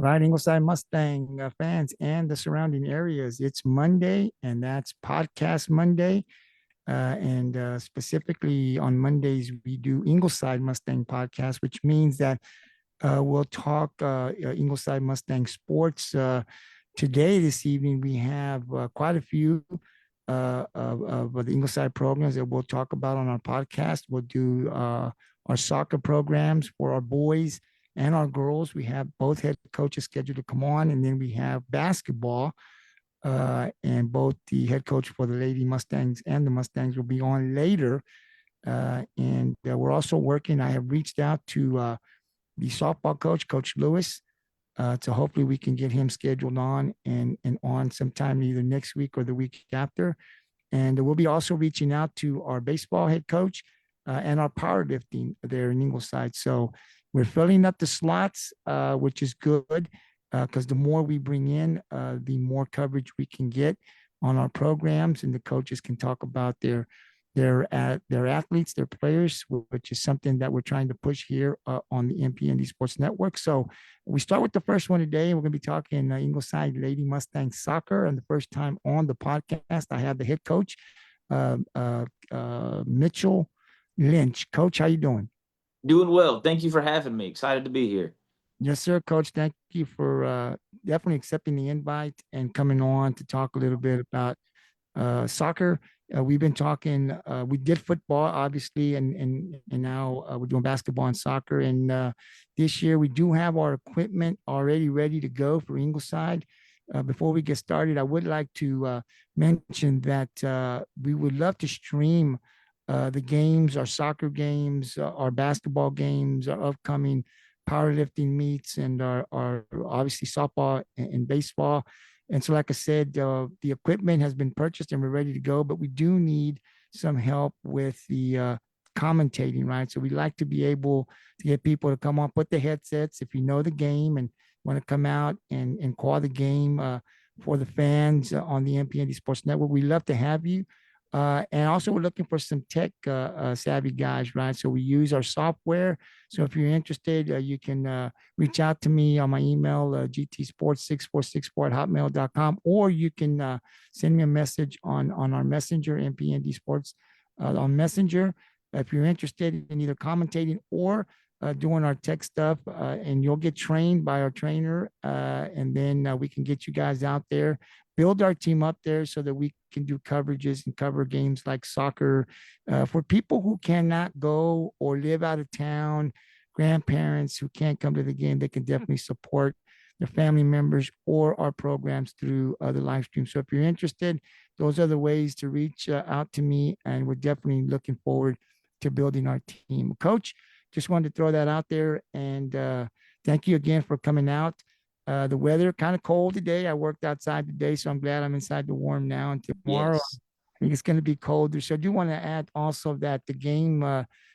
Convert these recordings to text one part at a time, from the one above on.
Right, Ingleside Mustang fans and the surrounding areas. It's Monday, and that's Podcast Monday. And specifically on Mondays, we do Ingleside Mustang podcast, which means that we'll talk Ingleside Mustang sports. Today, this evening, we have quite a few of the Ingleside programs that we'll talk about on our podcast. We'll do our soccer programs for our boys and our girls. We have both head coaches scheduled to come on, and then we have basketball. And both the head coach for the Lady Mustangs and the Mustangs will be on later. And we're also working. I have reached out to the softball coach, Coach Lewis, so hopefully we can get him scheduled on and on sometime either next week or the week after. And we'll be also reaching out to our baseball head coach and our powerlifting there in Ingleside. So we're filling up the slots, which is good because the more we bring in, the more coverage we can get on our programs, and the coaches can talk about their athletes, their players, which is something that we're trying to push here on the MPND Sports Network. So we start with the first one today. We're going to be talking Ingleside Lady Mustangs Soccer, and the first time on the podcast, I have the head coach, Mitchell Lynch. Coach, how you doing? Doing well. Thank you for having me. Excited to be here. Yes, sir, Coach. Thank you for definitely accepting the invite and coming on to talk a little bit about soccer. We've been talking. We did football, obviously, and now we're doing basketball and soccer. And this year we do have our equipment already ready to go for Ingleside. Before we get started, I would like to mention that we would love to stream the games, our soccer games, our basketball games, our upcoming powerlifting meets, and our obviously softball and baseball. And so, like I said, the equipment has been purchased and we're ready to go, but we do need some help with the commentating, right? So we like to be able to get people to come on, put the headsets if you know the game and want to come out and call the game for the fans on the MPND Sports Network. We love to have you. And also, we're looking for some tech savvy guys, right? So we use our software. So if you're interested, you can reach out to me on my email, gtsports6464@hotmail.com, or you can send me a message on our messenger, MPND Sports on Messenger. If you're interested in either commentating or doing our tech stuff, and you'll get trained by our trainer, and then we can get you guys out there, build our team up there so that we can do coverages and cover games like soccer for people who cannot go or live out of town, grandparents who can't come to the game. They can definitely support their family members or our programs through the live stream. So if you're interested, those are the ways to reach out to me, and we're definitely looking forward to building our team. Coach, just wanted to throw that out there, and thank you again for coming out. The weather kind of cold today. I worked outside today, so I'm glad I'm inside the warm now. And tomorrow, Yes. I think it's going to be colder. So I do want to add also that the game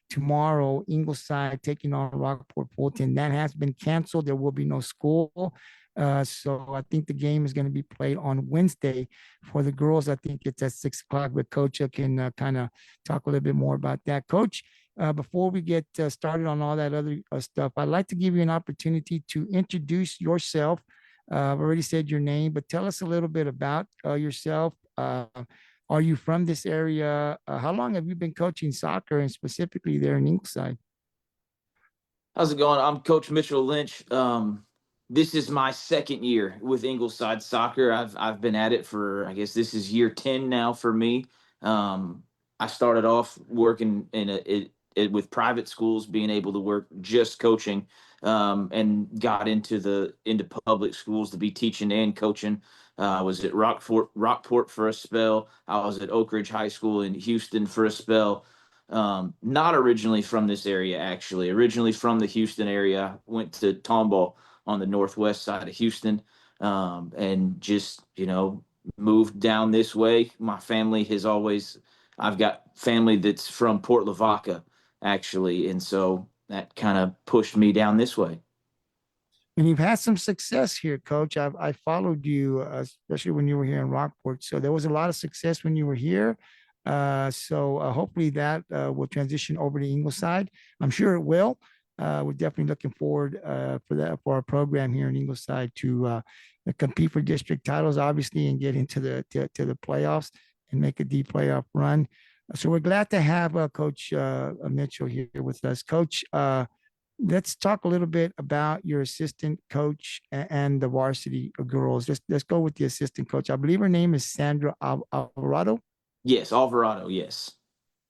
tomorrow, Ingleside taking on Rockport-Fulton, that has been canceled. There will be no school. So I think the game is going to be played on Wednesday. For the girls, I think it's at 6 o'clock, but Coach can kind of talk a little bit more about that. Coach, before we get started on all that other stuff, I'd like to give you an opportunity to introduce yourself. I've already said your name, but tell us a little bit about yourself. Are you from this area? How long have you been coaching soccer, and specifically there in Ingleside? How's it going? I'm Coach Mitchell Lynch. This is my second year with Ingleside Soccer. I've been at it for, I guess this is year 10 now for me. I started off working with private schools, being able to work just coaching, and got into public schools to be teaching and coaching. I was at Rockport for a spell. I was at Oak Ridge High School in Houston for a spell. Not originally from this area, actually. Originally from the Houston area. Went to Tomball on the northwest side of Houston, and just, moved down this way. My family has always, I've got family that's from Port Lavaca, actually. And so that kind of pushed me down this way. And you've had some success here, Coach. I followed you, especially when you were here in Rockport. So there was a lot of success when you were here. So hopefully that will transition over to Ingleside. I'm sure it will. we're definitely looking forward for that for our program here in Ingleside to compete for district titles, obviously, and get into to the playoffs and make a deep playoff run. So we're glad to have Coach Mitchell here with us. Coach, let's talk a little bit about your assistant coach and the varsity girls. Let's go with the assistant coach. I believe her name is Sandra Alvarado. Yes, Alvarado. Yes.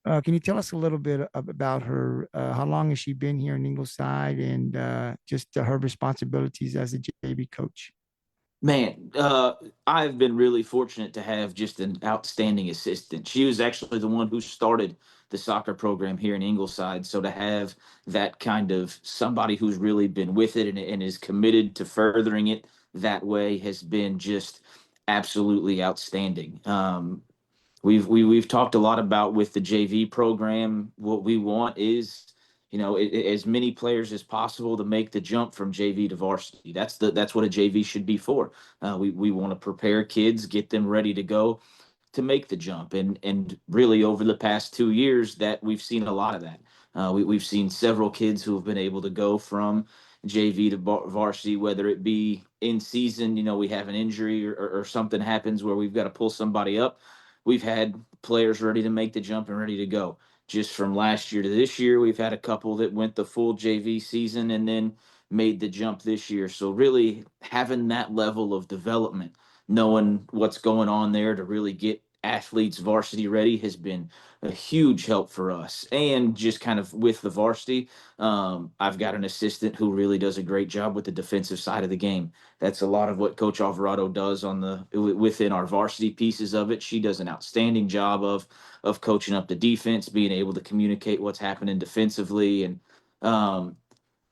Can you tell us a little bit about her? How long has she been here in Ingleside, and just her responsibilities as a JV coach? Man, I've been really fortunate to have just an outstanding assistant. She was actually the one who started the soccer program here in Ingleside. So to have that kind of somebody who's really been with it and is committed to furthering it that way has been just absolutely outstanding. We've talked a lot about with the JV program. What we want is, as many players as possible to make the jump from JV to varsity. That's what a JV should be for. We want to prepare kids, get them ready to go to make the jump. And really over the past 2 years that we've seen a lot of that. We've seen several kids who have been able to go from JV to varsity, whether it be in season, we have an injury or something happens where we've got to pull somebody up. We've had players ready to make the jump and ready to go. Just from last year to this year, we've had a couple that went the full JV season and then made the jump this year. So really having that level of development, knowing what's going on there to really get athletes varsity ready has been a huge help for us. And just kind of with the varsity, I've got an assistant who really does a great job with the defensive side of the game. That's a lot of what Coach Alvarado does on the within our varsity pieces of it. She does an outstanding job of coaching up the defense, being able to communicate what's happening defensively, and um,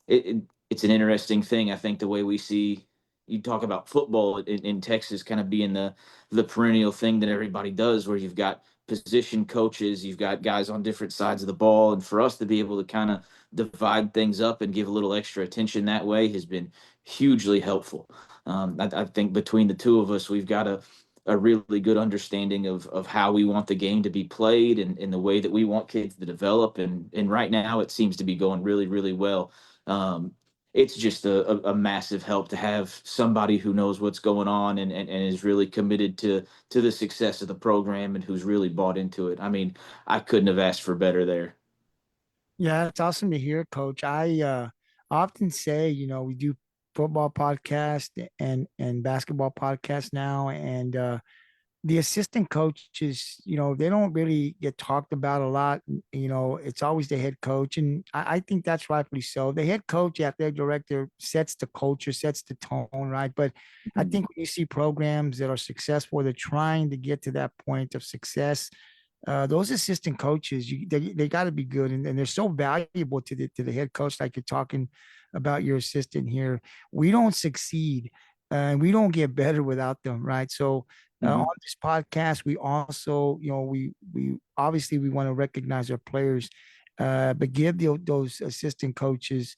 it it's an interesting thing. I think the way we see you talk about football in Texas kind of being the perennial thing that everybody does, where you've got position coaches, you've got guys on different sides of the ball, and for us to be able to kind of divide things up and give a little extra attention that way has been hugely helpful. I think between the two of us, we've got a really good understanding of how we want the game to be played and the way that we want kids to develop. And right now, it seems to be going really, really well. um, it's just a massive help to have somebody who knows what's going on and is really committed to the success of the program and who's really bought into it. I mean, I couldn't have asked for better there. Yeah, it's awesome to hear, Coach. I often say, we do football podcast and basketball podcast now, and the assistant coaches, they don't really get talked about a lot. It's always the head coach. And I think that's rightfully so. The head coach, athletic director, sets the culture, sets the tone, right? But I think when you see programs that are successful, they're trying to get to that point of success. Those assistant coaches, they got to be good, and they're so valuable to the head coach. Like you're talking about your assistant here, we don't succeed, and we don't get better without them, right? So on Mhm. this podcast, we also, we obviously we want to recognize our players, but give those assistant coaches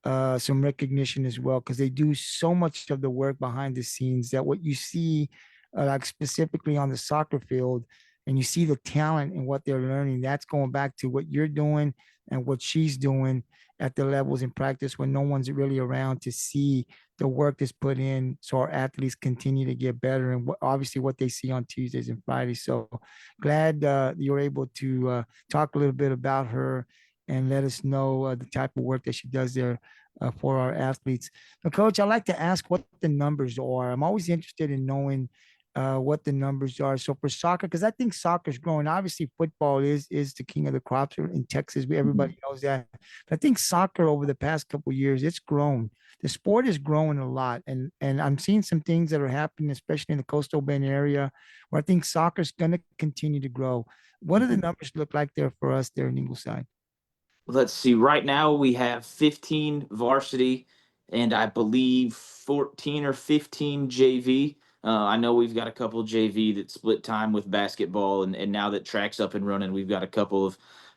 some recognition as well, because they do so much of the work behind the scenes that what you see, like specifically on the soccer field, and you see the talent and what they're learning. That's going back to what you're doing and what she's doing at the levels in practice when no one's really around to see the work that's put in, so our athletes continue to get better, and obviously what they see on Tuesdays and Fridays. So glad you're able to talk a little bit about her and let us know the type of work that she does there for our athletes. Now, Coach, I like to ask what the numbers are. I'm always interested in knowing what the numbers are. So for soccer, because I think soccer is growing. Obviously, football is the king of the crops in Texas. Everybody knows that. But I think soccer over the past couple of years, it's grown. The sport is growing a lot, and I'm seeing some things that are happening, especially in the coastal Bend area, where I think soccer is going to continue to grow. What do the numbers look like there for us there in Ingleside? Let's see. Right now we have 15 varsity and I believe 14 or 15 JV. I know we've got a couple JV that split time with basketball, and now that track's up and running, we've got a couple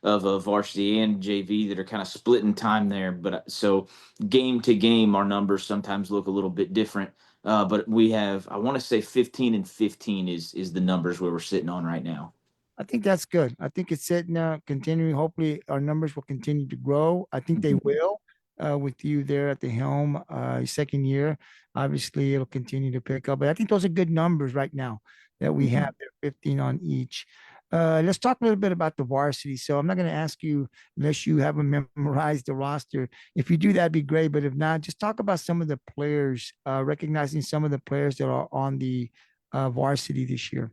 of varsity and JV that are kind of splitting time there. But so game to game, our numbers sometimes look a little bit different. But we have, I want to say 15 and 15 is the numbers where we're sitting on right now. I think that's good. I think it's sitting there continuing. Hopefully, our numbers will continue to grow. I think they will. with you there at the helm, second year. Obviously, it'll continue to pick up, but I think those are good numbers right now that we have Mhm. there, 15 on each. Let's talk a little bit about the varsity. So I'm not going to ask you unless you haven't memorized the roster. If you do, that'd be great. But if not, just talk about some of the players, recognizing some of the players that are on the varsity this year.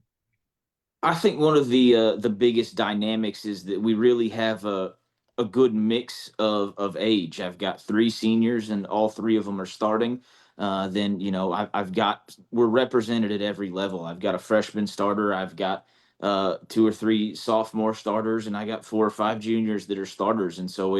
I think one of the biggest dynamics is that we really have a good mix of age. I've got three seniors, and all three of them are starting. Then I've got we're represented at every level. I've got a freshman starter. I've got two or three sophomore starters, and I got four or five juniors that are starters. And so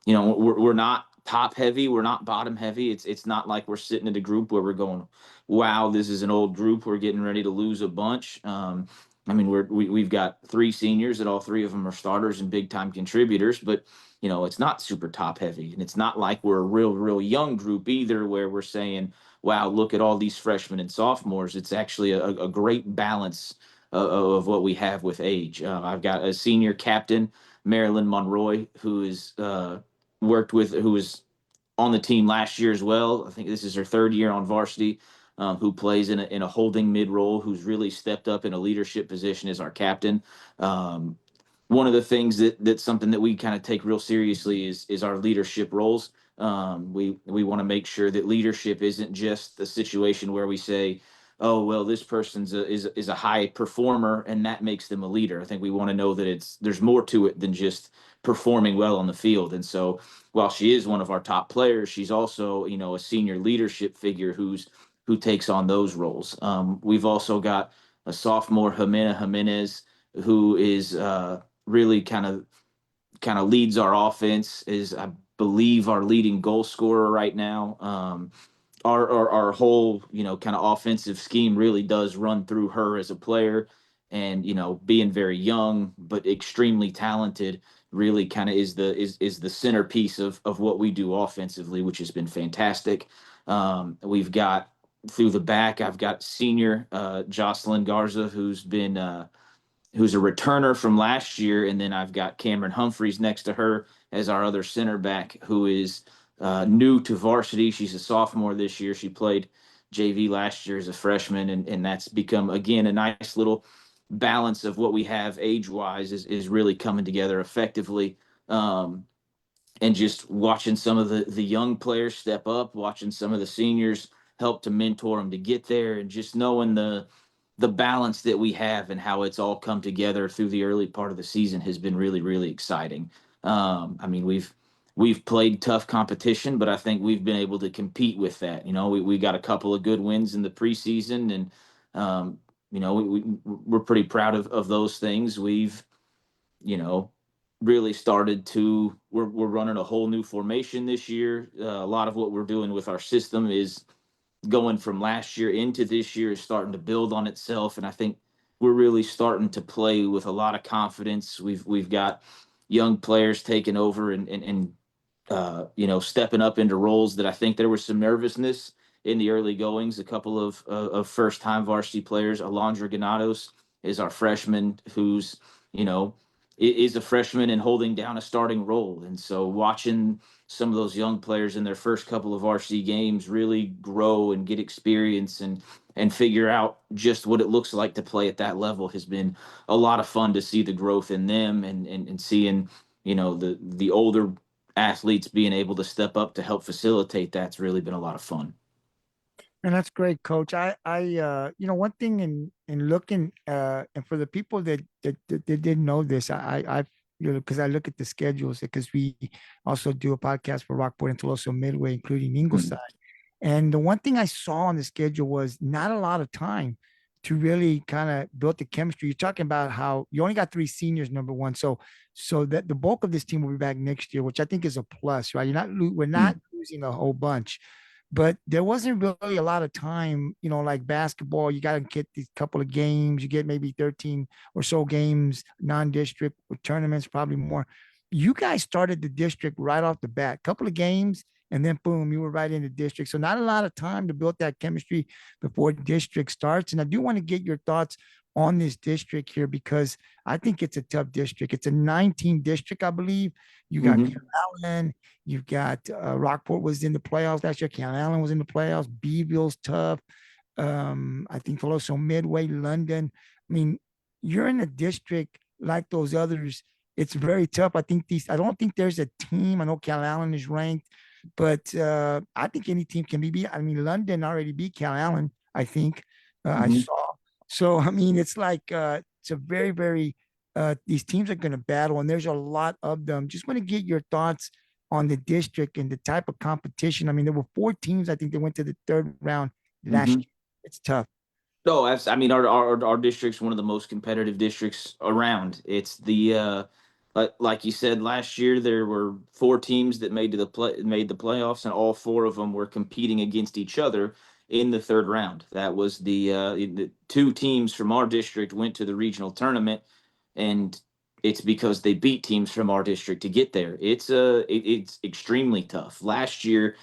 we're not top heavy. We're not bottom heavy. It's not like we're sitting in a group where we're going, wow, this is an old group. We're getting ready to lose a bunch. I mean, we've got three seniors that all three of them are starters and big time contributors, but it's not super top heavy, and it's not like we're a real young group either, where we're saying, wow, look at all these freshmen and sophomores. It's actually a great balance of what we have with age. I've got a senior captain, Marilyn Monroy, who was on the team last year as well. I think this is her third year on varsity. Who plays in a holding mid role, who's really stepped up in a leadership position as our captain. Um, One of the things that's something that we kind of take real seriously is our leadership roles. We want to make sure that leadership isn't just the situation where we say, oh well, this person's is a high performer and that makes them a leader. I think we want to know that there's more to it than just performing well on the field. And so while she is one of our top players, she's also a senior leadership figure who takes on those roles. We've also got a sophomore, Jimena Jimenez, who is really kind of leads our offense. Is, I believe, our leading goal scorer right now. Our whole kind of offensive scheme really does run through her as a player, and being very young but extremely talented really kind of is the centerpiece of what we do offensively, which has been fantastic. We've got through the back, I've got senior Jocelyn Garza, who's a returner from last year, and then I've got Cameron Humphreys next to her as our other center back, who is new to varsity. She's a sophomore this year. She played JV last year as a freshman, and that's become again a nice little balance of what we have age wise is really coming together effectively. And just watching some of the young players step up, watching some of the seniors help to mentor them to get there, and just knowing the balance that we have and how it's all come together through the early part of the season has been really exciting. I mean, we've played tough competition, but I think we've been able to compete with that. We got a couple of good wins in the preseason, and we're pretty proud of those things. We've you know really started to we're running a whole new formation this year. A lot of what we're doing with our system is going from last year into this year, is starting to build on itself, and I think we're really starting to play with a lot of confidence. We've got young players taking over and stepping up into roles that I think there was some nervousness in the early goings. A couple of first time varsity players. Alondra Ganados is our freshman, who's you know is a freshman and holding down a starting role. And so watching some of those young players in their first couple of varsity games really grow and get experience and figure out just what it looks like to play at that level has been a lot of fun to see the growth in them, and seeing the older athletes being able to step up to help facilitate. That's really been a lot of fun. And that's great, coach. One thing in looking, and for the people that didn't know this, because I look at the schedules, because we also do a podcast for Rockport and Toloso Midway, including Mm. Ingleside. And the one thing I saw on the schedule was not a lot of time to really kind of build the chemistry. You're talking about how you only got three seniors, number one. So that the bulk of this team will be back next year, which I think is a plus, right? We're not Mm. losing a whole bunch, but there wasn't really a lot of time, like basketball. You got to get these couple of games. You get maybe 13 or so games, non-district with tournaments, probably more. You guys started the district right off the bat, couple of games, and then boom, you were right in the district. So not a lot of time to build that chemistry before district starts. And I do want to get your thoughts on this district here because I think it's a tough district. It's a 19 district, I believe. You got Mm-hmm. Allen, you've got Rockport was in the playoffs last year. Allen was in the playoffs. Beeville's tough. I think Colosso Midway, London. I mean, you're in a district like those others. It's very tough. I don't think there's a team. I know Cal Allen is ranked, but I think any team can be beat. I mean, London already beat Cal Allen, I think. I Mm-hmm. saw. So, I mean, it's like, it's a very, very, these teams are going to battle, and there's a lot of them. Just want to get your thoughts on the district and the type of competition. I mean, there were four teams, I think, they went to the third round last Mm-hmm. year. It's tough. No, I mean our district's one of the most competitive districts around. It's the like you said last year there were four teams that made the playoffs, and all four of them were competing against each other in the third round. That was the two teams from our district went to the regional tournament, and it's because they beat teams from our district to get there. It's extremely tough. Last year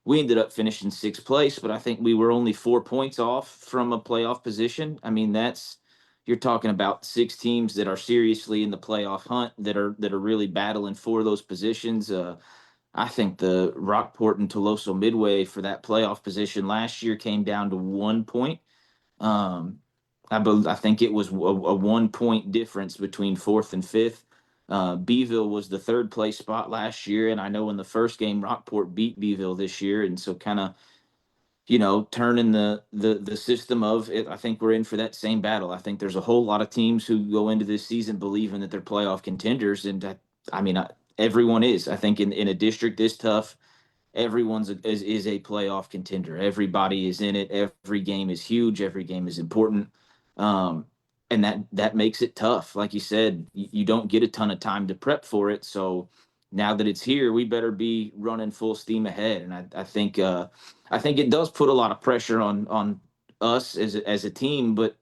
we ended up finishing sixth place, but I think we were only 4 points off from a playoff position. I mean, that's you're talking about six teams that are seriously in the playoff hunt that are really battling for those positions. I think the Rockport and Toloso Midway for that playoff position last year came down to 1 point. Um, I think it was a 1 point difference between fourth and fifth. Beeville was the third place spot last year, and I know in the first game Rockport beat Beeville this year, and so kind of turning the system of it. I think we're in for that same battle. I think there's a whole lot of teams who go into this season believing that they're playoff contenders, and I mean everyone is. I think in a district this tough, is a playoff contender. Everybody is in it. Every game is huge. Every game is important. Um, and that makes it tough. Like you said, you don't get a ton of time to prep for it. So now that it's here, we better be running full steam ahead. And I think it does put a lot of pressure on us as a team, but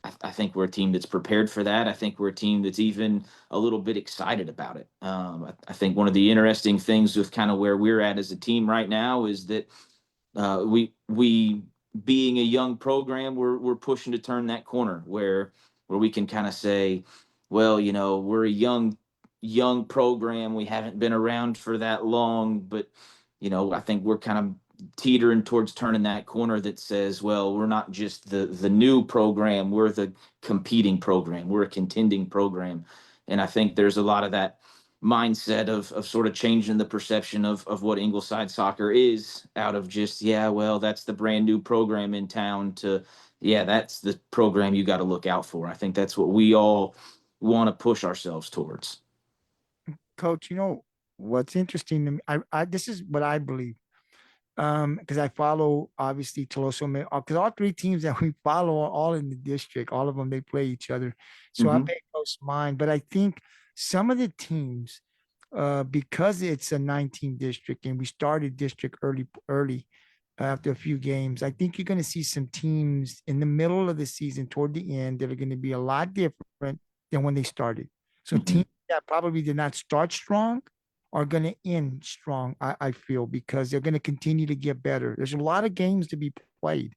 I think we're a team that's prepared for that. I think we're a team that's even a little bit excited about it. I think one of the interesting things with kind of where we're at as a team right now is that we being a young program, we're pushing to turn that corner where we can kind of say, well, we're a young program. We haven't been around for that long, but I think we're kind of teetering towards turning that corner that says, well, we're not just the new program, we're the competing program, we're a contending program. And I think there's a lot of that mindset of sort of changing the perception of what Ingleside soccer is, out of just, yeah, well, that's the brand new program in town, to, yeah, that's the program you got to look out for. I think that's what we all want to push ourselves towards. Coach, what's interesting to me, this is what I believe. Because I follow obviously Toloso, because all three teams that we follow are all in the district. All of them, they play each other. So I Mm-hmm. pay close mind. But I think some of the teams, because it's a 19 district and we started district early after a few games, I think you're going to see some teams in the middle of the season toward the end that are going to be a lot different than when they started. So Mm-hmm. teams that probably did not start strong are going to end strong, I feel, because they're going to continue to get better. There's a lot of games to be played.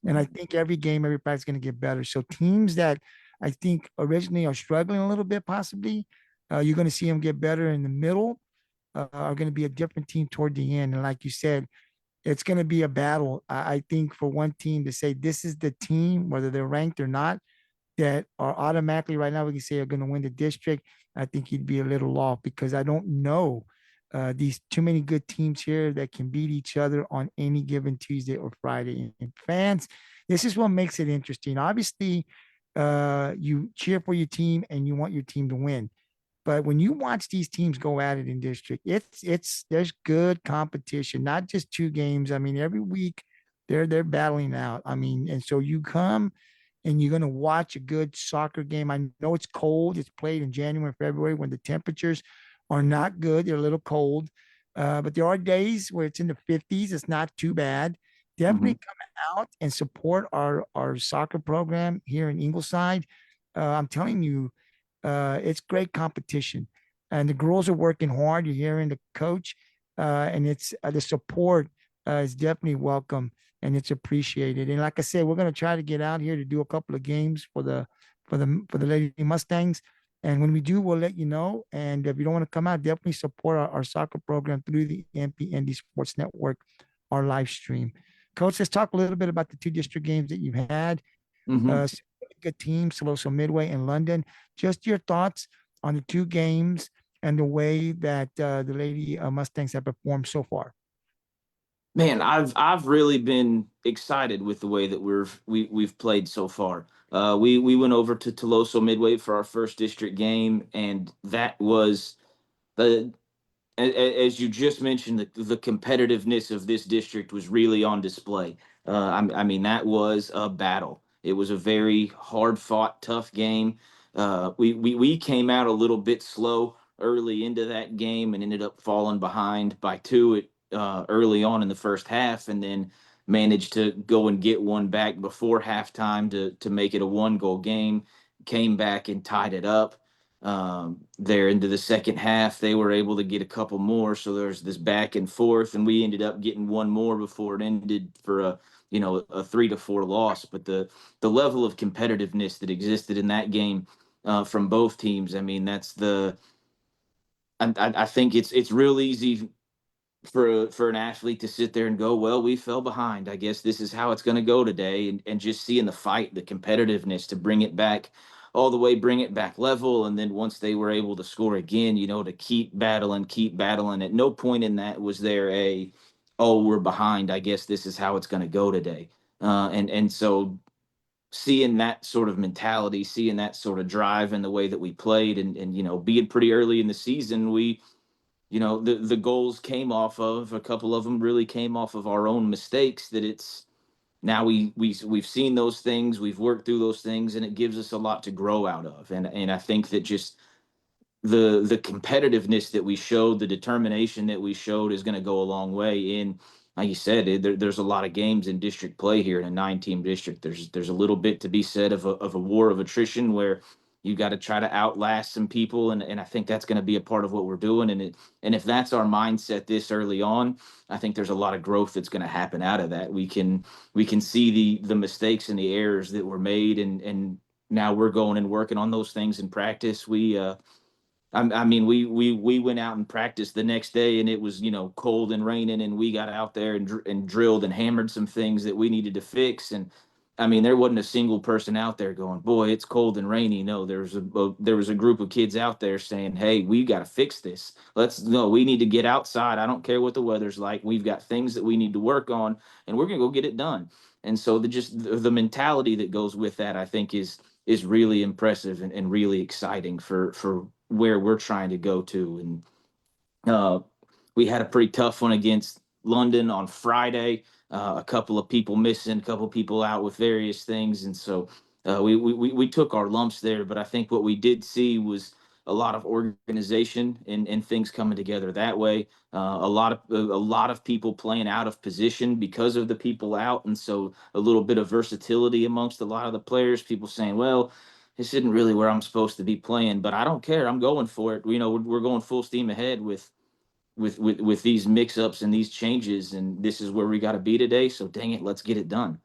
And I think every game, everybody's going to get better. So teams that I think originally are struggling a little bit, possibly, you're going to see them get better in the middle, are going to be a different team toward the end. And like you said, it's going to be a battle. I think for one team to say this is the team, whether they're ranked or not, that are automatically right now we can say are going to win the district, I think he'd be a little off because I don't know these too many good teams here that can beat each other on any given Tuesday or Friday. And fans, this is what makes it interesting. Obviously, you cheer for your team and you want your team to win. But when you watch these teams go at it in district, it's there's good competition, not just two games. I mean, every week they're battling out. I mean, and so you come and you're going to watch a good soccer game. I know it's cold. It's played in January and February when the temperatures are not good. They're a little cold. But there are days where it's in the 50s. It's not too bad. Mm-hmm. Definitely come out and support our soccer program here in Ingleside. I'm telling you, it's great competition. And the girls are working hard. You're hearing the coach. and it's the support is definitely welcome and it's appreciated. And like I said, we're going to try to get out here to do a couple of games for the Lady Mustangs. And when we do, we'll let you know. And if you don't want to come out, definitely support our soccer program through the MPND Sports Network, our live stream. Coach, let's talk a little bit about the two district games that you've had. Hmm. Some really good teams, Soloso Midway and London. Just your thoughts on the two games and the way that the Lady Mustangs have performed so far. Man, I've really been excited with the way that we've played so far. We went over to Toloso Midway for our first district game, and that was the as you just mentioned, the competitiveness of this district was really on display. I mean, that was a battle. It was a very hard fought, tough game. We came out a little bit slow early into that game and ended up falling behind by two early on in the first half, and then managed to go and get one back before halftime to make it a 1 goal game. Came back and tied it up there into the second half. They were able to get a couple more, so there's this back and forth, and we ended up getting one more before it ended for a 3-4 loss. But the level of competitiveness that existed in that game from both teams, I mean, that's the I think it's real easy for an athlete to sit there and go, well, we fell behind. I guess this is how it's going to go today, and just seeing the fight, the competitiveness to bring it back all the way, bring it back level, and then once they were able to score again, to keep battling, keep battling. At no point in that was there oh, we're behind. I guess this is how it's going to go today. And so seeing that sort of mentality, seeing that sort of drive in the way that we played, and being pretty early in the season, the goals came off of a couple of them really came off of our own mistakes. That it's now we've seen those things, we've worked through those things, and it gives us a lot to grow out of. And I think that just the competitiveness that we showed, the determination that we showed, is going to go a long way. In, like you said, there's a lot of games in district play here in a 9-team district. There's a little bit to be said of a war of attrition where you got to try to outlast some people, and I think that's going to be a part of what we're doing. And if that's our mindset this early on, I think there's a lot of growth that's going to happen out of that. We can see the mistakes and the errors that were made, and now we're going and working on those things in practice. I mean, we went out and practiced the next day, and it was cold and raining, and we got out there and drilled and hammered some things that we needed to fix. And I mean, there wasn't a single person out there going, "Boy, it's cold and rainy." No, there was a group of kids out there saying, "Hey, we got to fix this. Let's no, we need to get outside. I don't care what the weather's like. We've got things that we need to work on, and we're gonna go get it done." And so the mentality that goes with that, I think, is really impressive and really exciting for where we're trying to go to. And we had a pretty tough one against London on Friday. A couple of people missing, a couple of people out with various things, and so we took our lumps there. But I think what we did see was a lot of organization and things coming together that way. A lot of people playing out of position because of the people out, and so a little bit of versatility amongst a lot of the players. People saying, "Well, this isn't really where I'm supposed to be playing, but I don't care. I'm going for it." We're going full steam ahead with these mix-ups and these changes, and this is where we got to be today. So dang it, let's get it done.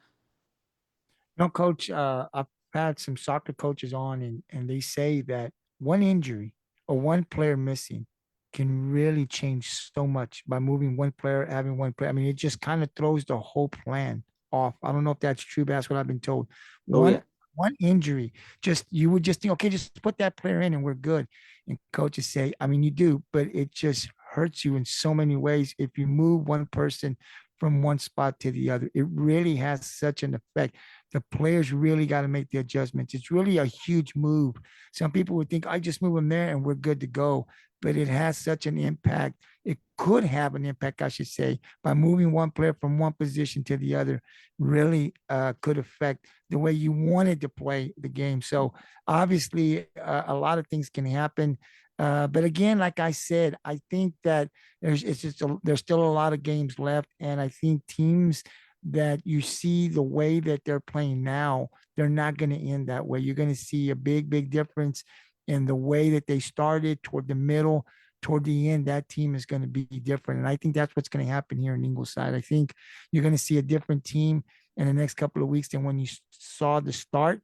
Coach, I've had some soccer coaches on, and they say that one injury or one player missing can really change so much by moving one player, having one player. I mean, it just kind of throws the whole plan off. I don't know if that's true, but that's what I've been told. Oh One yeah. one injury, just you would just think, okay, just put that player in and we're good. And coaches say, I mean, you do, but it just hurts you in so many ways if you move one person from one spot to the other. It really has such an effect. The players really got to make the adjustments. It's really a huge move. Some people would think I just move them there and we're good to go, but it has such an impact. It could have an impact, I should say, by moving one player from one position to the other. Really could affect the way you wanted to play the game. So obviously, a lot of things can happen. But again, like I said, I think that there's still a lot of games left, and I think teams that you see the way that they're playing now, they're not going to end that way. You're going to see a big difference in the way that they started toward the middle. toward the end, that team is going to be different. And I think that's what's going to happen here in Ingleside. I think you're going to see a different team in the next couple of weeks than when you saw the start.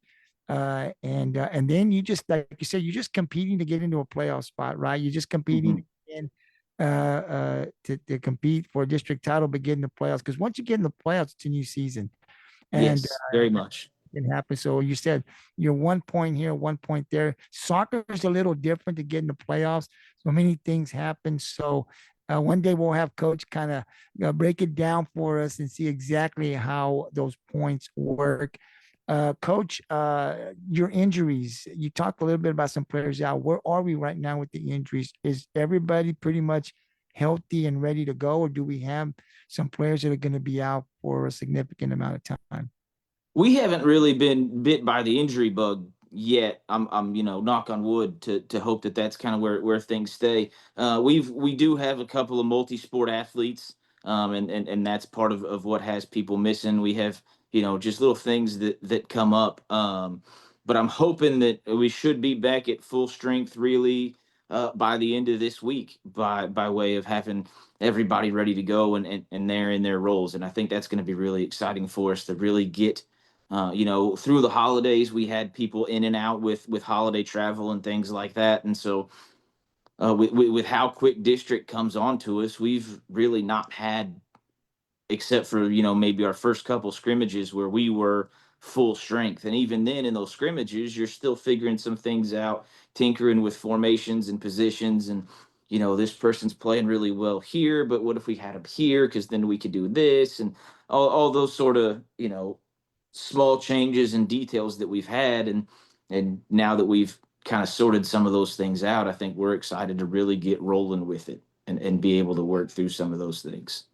And then you just, like you said, you're just competing to get into a playoff spot, right? You're just competing Mhm. in to compete for a district title, but get in the playoffs. Because once you get in the playoffs, it's a new season, and Yes, very much. can happen. So you said you're 1 point here, 1 point there. Soccer is a little different to get in the playoffs. So many things happen. So one day we'll have coach kind of break it down for us and see exactly how those points work. Coach, your injuries. You talked a little bit about some players out. Where are we right now with the injuries? Is everybody pretty much healthy and ready to go, or do we have some players that are going to be out for a significant amount of time? We haven't really been bit by the injury bug yet. I'm, knock on wood to hope that that's kind of where things stay. We do have a couple of multi-sport athletes, and that's part of what has people missing. We have, just little things that come up. But I'm hoping that we should be back at full strength really by the end of this week, by way of having everybody ready to go and they're in their roles. And I think that's going to be really exciting for us to really get through the holidays, we had people in and out with holiday travel and things like that. And so, with how quick district comes on to us, we've really not had, except for maybe our first couple scrimmages where we were full strength. And even then, in those scrimmages, you're still figuring some things out, tinkering with formations and positions, and this person's playing really well here, but what if we had him here? Because then we could do this, and all those sort of small changes and details that we've had. And now that we've kind of sorted some of those things out, I think we're excited to really get rolling with it and be able to work through some of those things.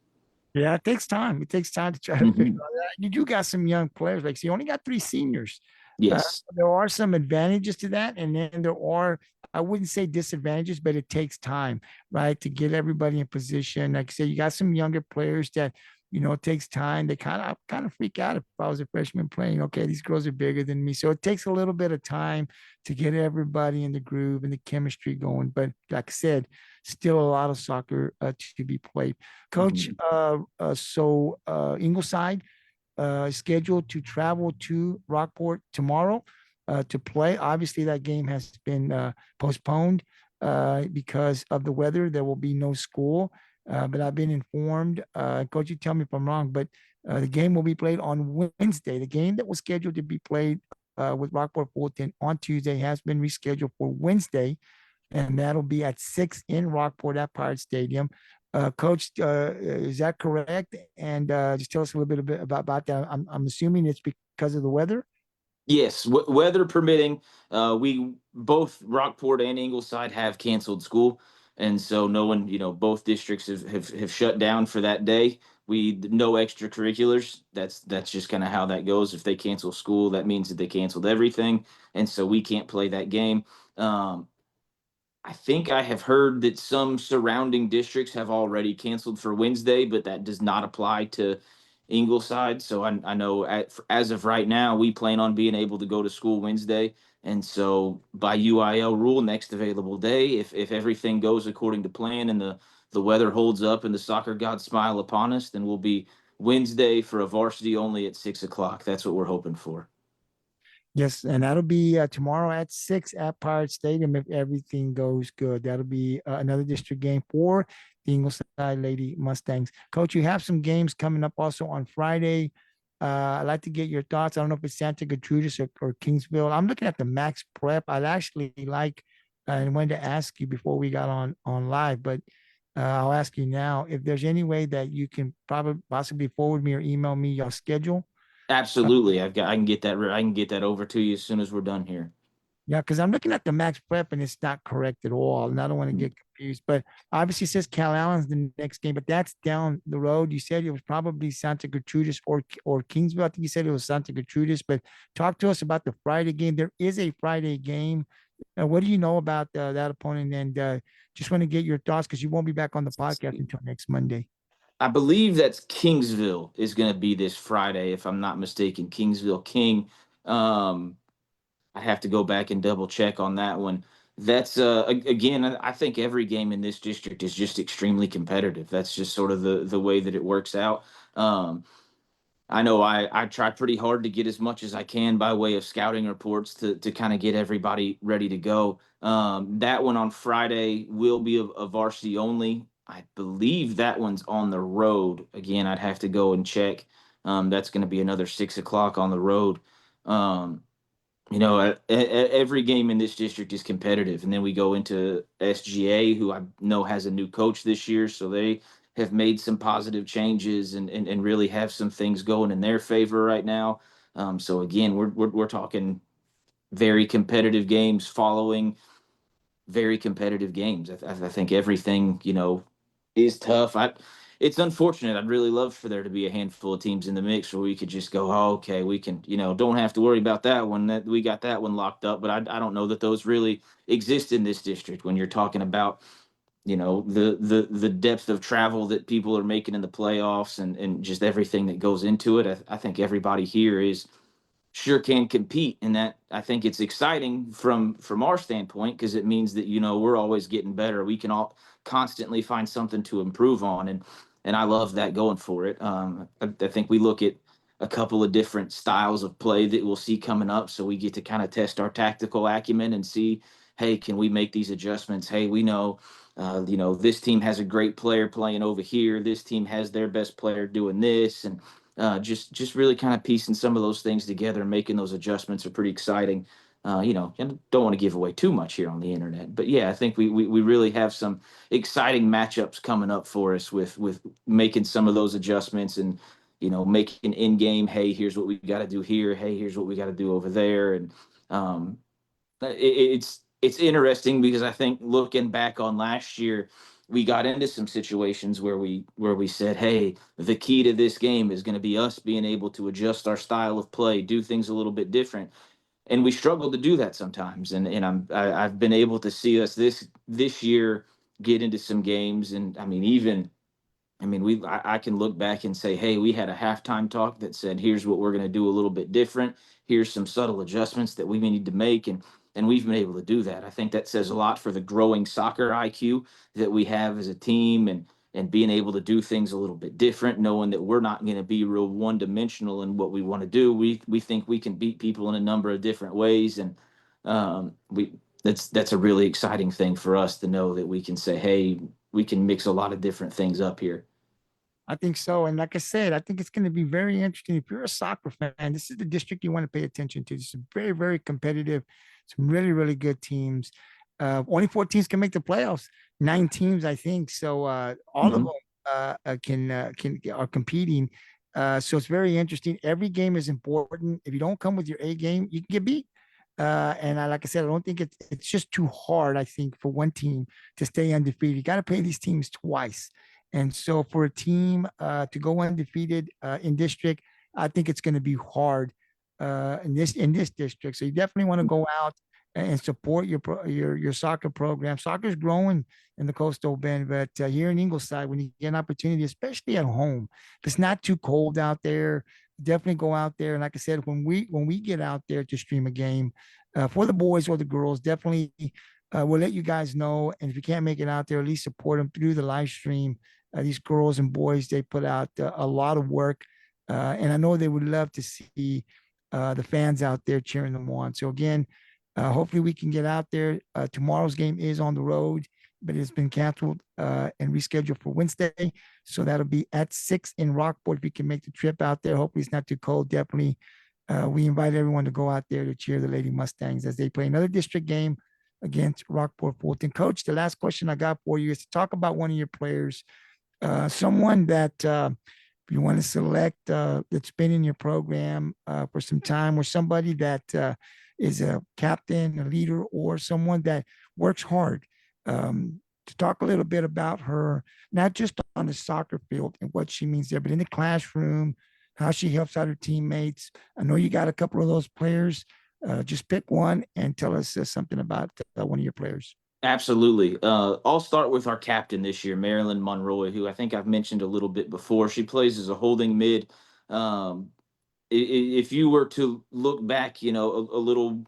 Yeah, it takes time. It takes time to try to figure Hmm. out that. You do got some young players. Like, so you only got three seniors. Uh, Yes. there are some advantages to that, and then there are, I wouldn't say disadvantages, but it takes time, right, to get everybody in position. Like I said, you got some younger players that it takes time. They kind of freak out if I was a freshman playing. Okay, these girls are bigger than me, so it takes a little bit of time to get everybody in the groove and the chemistry going. But like I said, still a lot of soccer to be played. Coach, Mhm. Ingleside is scheduled to travel to Rockport tomorrow to play. Obviously, that game has been postponed because of the weather. There will be no school, but I've been informed. Coach, you tell me if I'm wrong, but the game will be played on Wednesday. The game that was scheduled to be played with Rockport-Fulton on Tuesday has been rescheduled for Wednesday, and that'll be at 6 in Rockport at Pirate Stadium. Coach, is that correct? And just tell us a little bit about that. I'm assuming it's because of the weather. Yes, weather permitting, we both Rockport and Ingleside have canceled school, and so no one, both districts have shut down for that day. We no extracurriculars. That's just kind of how that goes. If they cancel school, that means that they canceled everything, and so we can't play that game. Um, I think I have heard that some surrounding districts have already canceled for Wednesday, but that does not apply to Ingleside. So I know as of right now, we plan on being able to go to school Wednesday. And so by UIL rule, next available day, if everything goes according to plan and the weather holds up and the soccer gods smile upon us, then we'll be Wednesday for a varsity only at 6 o'clock. That's what we're hoping for. Yes, and that'll be tomorrow at 6 at Pirate Stadium if everything goes good. That'll be another district game for the Ingleside Lady Mustangs. Coach, you have some games coming up also on Friday. I'd like to get your thoughts. I don't know if it's Santa Gertrudis or Kingsville. I'm looking at the Max Prep. I'd actually like and wanted to ask you before we got on live, but I'll ask you now if there's any way that you can probably possibly forward me or email me your schedule. Absolutely. I can get that. I can get that over to you as soon as we're done here. Yeah, because I'm looking at the max prep and it's not correct at all. And I don't want to get confused. But obviously it says Cal Allen's the next game, but that's down the road. You said it was probably Santa Gertrudis or Kingsville. I think you said it was Santa Gertrudis. But talk to us about the Friday game. There is a Friday game. What do you know about that opponent? And just want to get your thoughts because you won't be back on the podcast until next Monday. I believe that's Kingsville is going to be this Friday, if I'm not mistaken. Kingsville King. Um, I have to go back and double check on that one. That's again, I think every game in this district is just extremely competitive. That's just sort of the way that it works out. Um, I know I try pretty hard to get as much as I can by way of scouting reports to kind of get everybody ready to go. That one on Friday will be a varsity only. I believe that one's on the road. Again, I'd have to go and check. That's going to be another 6 o'clock on the road. Um, every game in this district is competitive, and then we go into SGA, who I know has a new coach this year, so they have made some positive changes and really have some things going in their favor right now. So again, we're talking very competitive games following very competitive games. I think everything, is tough. It's unfortunate. I'd really love for there to be a handful of teams in the mix where we could just go, oh, okay, we can, don't have to worry about that one. That we got that one locked up. But I don't know that those really exist in this district when you're talking about, the depth of travel that people are making in the playoffs and just everything that goes into it. I think everybody here is sure can compete, and that I think it's exciting from our standpoint because it means that we're always getting better. We can all constantly find something to improve on, and I love that going for it. I think we look at a couple of different styles of play that we'll see coming up, so we get to kind of test our tactical acumen and see, hey, can we make these adjustments? Hey, we know. This team has a great player playing over here. This team has their best player doing this, and just really kind of piecing some of those things together and making those adjustments are pretty exciting. And don't want to give away too much here on the internet, but yeah, I think we really have some exciting matchups coming up for us with making some of those adjustments and making in game. Hey, here's what we got to do here. Hey, here's what we got to do over there, and um, it's interesting because I think looking back on last year, we got into some situations where we said, "Hey, the key to this game is going to be us being able to adjust our style of play, do things a little bit different." And we struggle to do that sometimes. And I've been able to see us this year get into some games, and I mean even I can look back and say, hey, we had a halftime talk that said, here's what we're going to do a little bit different. Here's some subtle adjustments that we may need to make. And we've been able to do that. I think that says a lot for the growing soccer IQ that we have as a team and being able to do things a little bit different, knowing that we're not going to be real one dimensional in what we want to do. We think we can beat people in a number of different ways. And we that's a really exciting thing for us to know that we can say, hey, we can mix a lot of different things up here. I think so. And like I said, I think it's going to be very interesting. If you're a soccer fan, this is the district you want to pay attention to. This is very, very competitive. Some really, really good teams. Only four teams can make the playoffs. Nine teams, I think. So all of them Mhm. can are competing. So it's very interesting. Every game is important. If you don't come with your A game, you can get beat. Like I said, I don't think it's just too hard. I think for one team to stay undefeated, you got to play these teams twice. And so for a team to go undefeated in district, I think it's going to be hard in this district. So you definitely want to go out and support your soccer program. Soccer's growing in the coastal bend, but here in Ingleside, when you get an opportunity, especially at home, if it's not too cold out there, definitely go out there. And like I said, when we get out there to stream a game for the boys or the girls, definitely we'll let you guys know. And if you can't make it out there, at least support them through the live stream. These girls and boys, they put out a lot of work. And I know they would love to see the fans out there cheering them on. So again, hopefully we can get out there. Tomorrow's game is on the road, but it's been canceled and rescheduled for Wednesday. So that'll be at 6 in Rockport. If we can make the trip out there, hopefully it's not too cold. Definitely, we invite everyone to go out there to cheer the Lady Mustangs as they play another district game against Rockport-Fulton. Coach, the last question I got for you is to talk about one of your players, someone that you want to select that's been in your program for some time, or somebody that is a captain, a leader, or someone that works hard. To talk a little bit about her, not just on the soccer field and what she means there, but in the classroom, how she helps out her teammates. I know you got a couple of those players. Just pick one and tell us something about one of your players. Absolutely. I'll start with our captain this year, Marilyn Monroy, who I think I've mentioned a little bit before. She plays as a holding mid. Um, if you were to look back, a little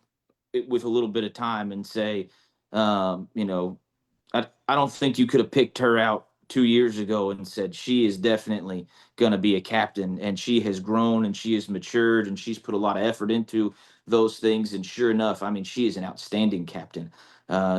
with a little bit of time and say, You know, I don't think you could have picked her out 2 years ago and said she is definitely going to be a captain. And she has grown and she has matured and she's put a lot of effort into those things. And sure enough, I mean, she is an outstanding captain.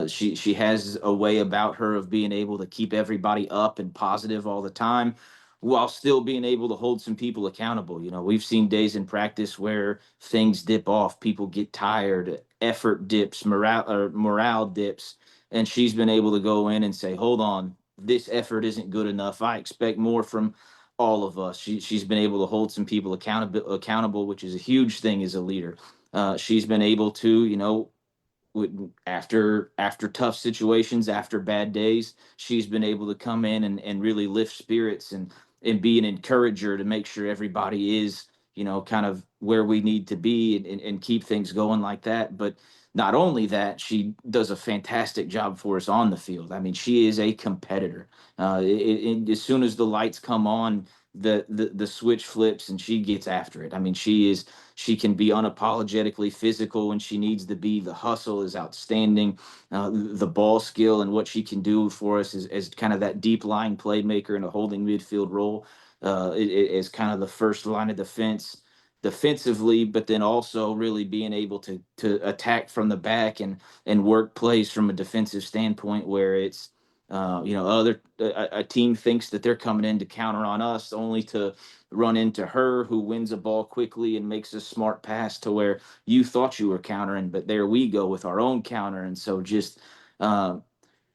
She has a way about her of being able to keep everybody up and positive all the time, while still being able to hold some people accountable. You know, we've seen days in practice where things dip off, people get tired, effort dips, morale dips, and she's been able to go in and say, "Hold on, this effort isn't good enough. I expect more from all of us." She's been able to hold some people accountable, which is a huge thing as a leader. She's been able to, after tough situations, after bad days, she's been able to come in and really lift spirits and be an encourager to make sure everybody is, kind of where we need to be, and keep things going like that. But not only that, she does a fantastic job for us on the field. I mean, she is a competitor. As soon as the lights come on, the switch flips and she gets after it. I mean, she can be unapologetically physical when she needs to be. The hustle is outstanding. The ball skill and what she can do for us as kind of that deep line playmaker in a holding midfield role, is kind of the first line of defense defensively, but then also really being able to attack from the back and work plays from a defensive standpoint, where it's, a team thinks that they're coming in to counter on us, only to run into her, who wins a ball quickly and makes a smart pass to where you thought you were countering, but there we go with our own counter. And so uh,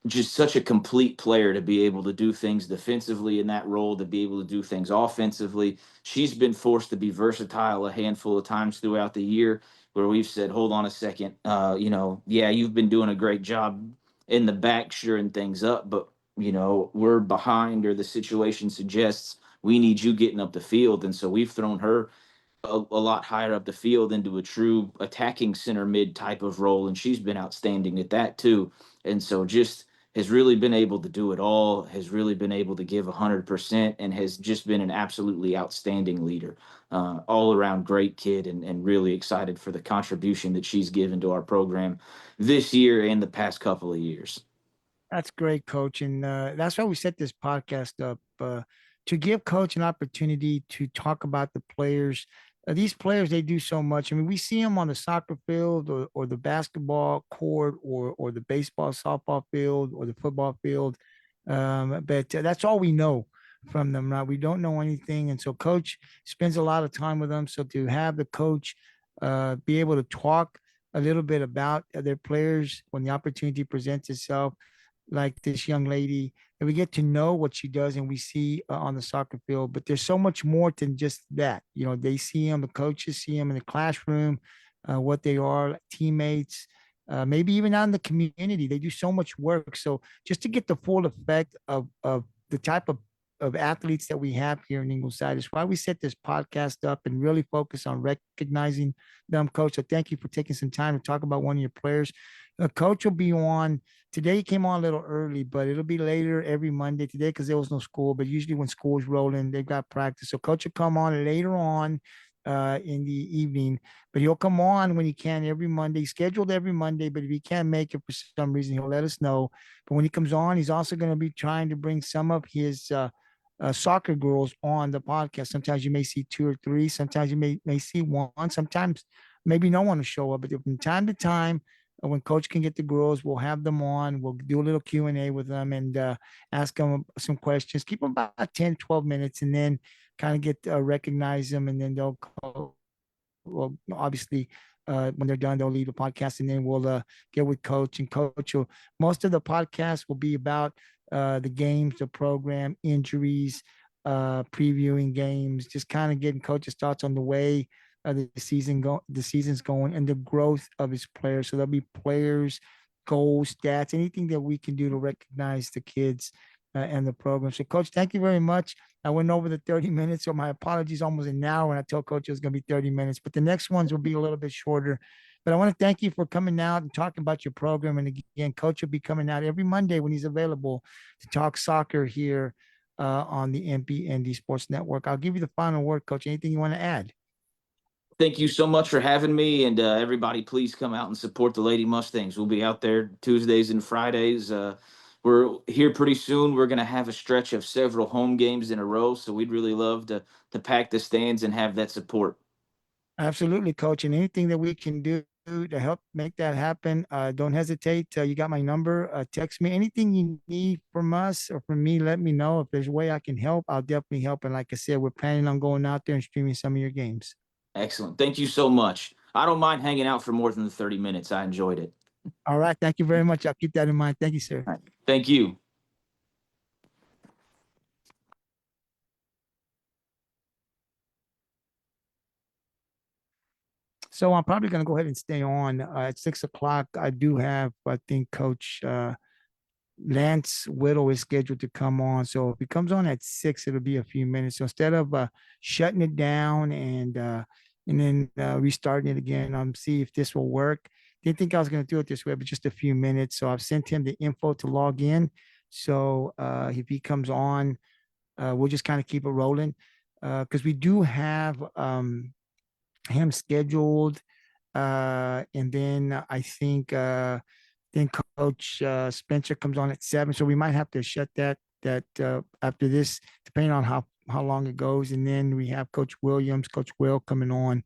just such a complete player to be able to do things defensively in that role, to be able to do things offensively. She's been forced to be versatile a handful of times throughout the year, where we've said, hold on a second, yeah, you've been doing a great job in the back, shoring things up, but we're behind, or the situation suggests we need you getting up the field. And so we've thrown her a lot higher up the field into a true attacking center mid type of role, and she's been outstanding at that too. And so just has really been able to do it all, has really been able to give 100%, and has just been an absolutely outstanding leader. All around great kid, and really excited for the contribution that she's given to our program this year and the past couple of years. That's great, coach. And that's why we set this podcast up, to give coach an opportunity to talk about the players. These players, they do so much. I mean, we see them on the soccer field, or the basketball court, or the baseball, softball field, or the football field. But that's all we know from them, right? We don't know anything. And so coach spends a lot of time with them. So to have the coach be able to talk a little bit about their players when the opportunity presents itself, like this young lady, and we get to know what she does, and we see on the soccer field. But there's so much more than just that. They see them, the coaches see them in the classroom, what they are, like teammates, maybe even out in the community. They do so much work. So just to get the full effect of the type of athletes that we have here in Ingleside is why we set this podcast up and really focus on recognizing them, coach. So thank you for taking some time to talk about one of your players. Coach will be on today. He came on a little early, but it'll be later every Monday today because there was no school. But usually when school is rolling, they've got practice. So coach will come on later on in the evening, but he'll come on when he can every Monday, scheduled every Monday. But if he can't make it for some reason, he'll let us know. But when he comes on, he's also going to be trying to bring some of his soccer girls on the podcast. Sometimes you may see two or three. Sometimes you may see one. Sometimes maybe no one will show up. But from time to time, when coach can get the girls, we'll have them on. We'll do a little Q&A with them, and ask them some questions. Keep them about 10, 12 minutes, and then kind of get recognize them. And then they'll call, well, obviously, when they're done, they'll leave the podcast, and then we'll get with coach. And coach will, most of the podcast will be about the games, the program, injuries, previewing games, just kind of getting coach's thoughts on the way the season's going, and the growth of his players. So there'll be players, goals, stats, anything that we can do to recognize the kids and the program. So, coach, thank you very much. I went over the 30 minutes, so my apologies, almost an hour. And I told coach it was going to be 30 minutes, but the next ones will be a little bit shorter. But I want to thank you for coming out and talking about your program. And again, coach will be coming out every Monday when he's available to talk soccer here on the MPND Sports Network. I'll give you the final word, coach. Anything you want to add? Thank you so much for having me, and everybody, please come out and support the Lady Mustangs. We'll be out there Tuesdays and Fridays. We're here pretty soon. We're going to have a stretch of several home games in a row, so we'd really love to pack the stands and have that support. Absolutely, coach. And anything that we can do to help make that happen, don't hesitate. You got my number. Text me. Anything you need from us or from me, let me know. If there's a way I can help, I'll definitely help. And like I said, we're planning on going out there and streaming some of your games. Excellent. Thank you so much. I don't mind hanging out for more than the 30 minutes. I enjoyed it. All right. Thank you very much. I'll keep that in mind. Thank you, sir. All right. Thank you. So I'm probably going to go ahead and stay on at 6 o'clock. I do have, I think, Coach Lance Whittle is scheduled to come on. So if he comes on at 6, it'll be a few minutes. So instead of shutting it down and then restarting it again, see if this will work. Didn't think I was going to do it this way, but just a few minutes. So I've sent him the info to log in. So if he comes on, we'll just kind of keep it rolling because we do have him scheduled. And then I think then Coach Spencer comes on at 7, so we might have to shut that after this, depending on how long it goes. And then we have Coach Williams, Coach Will coming on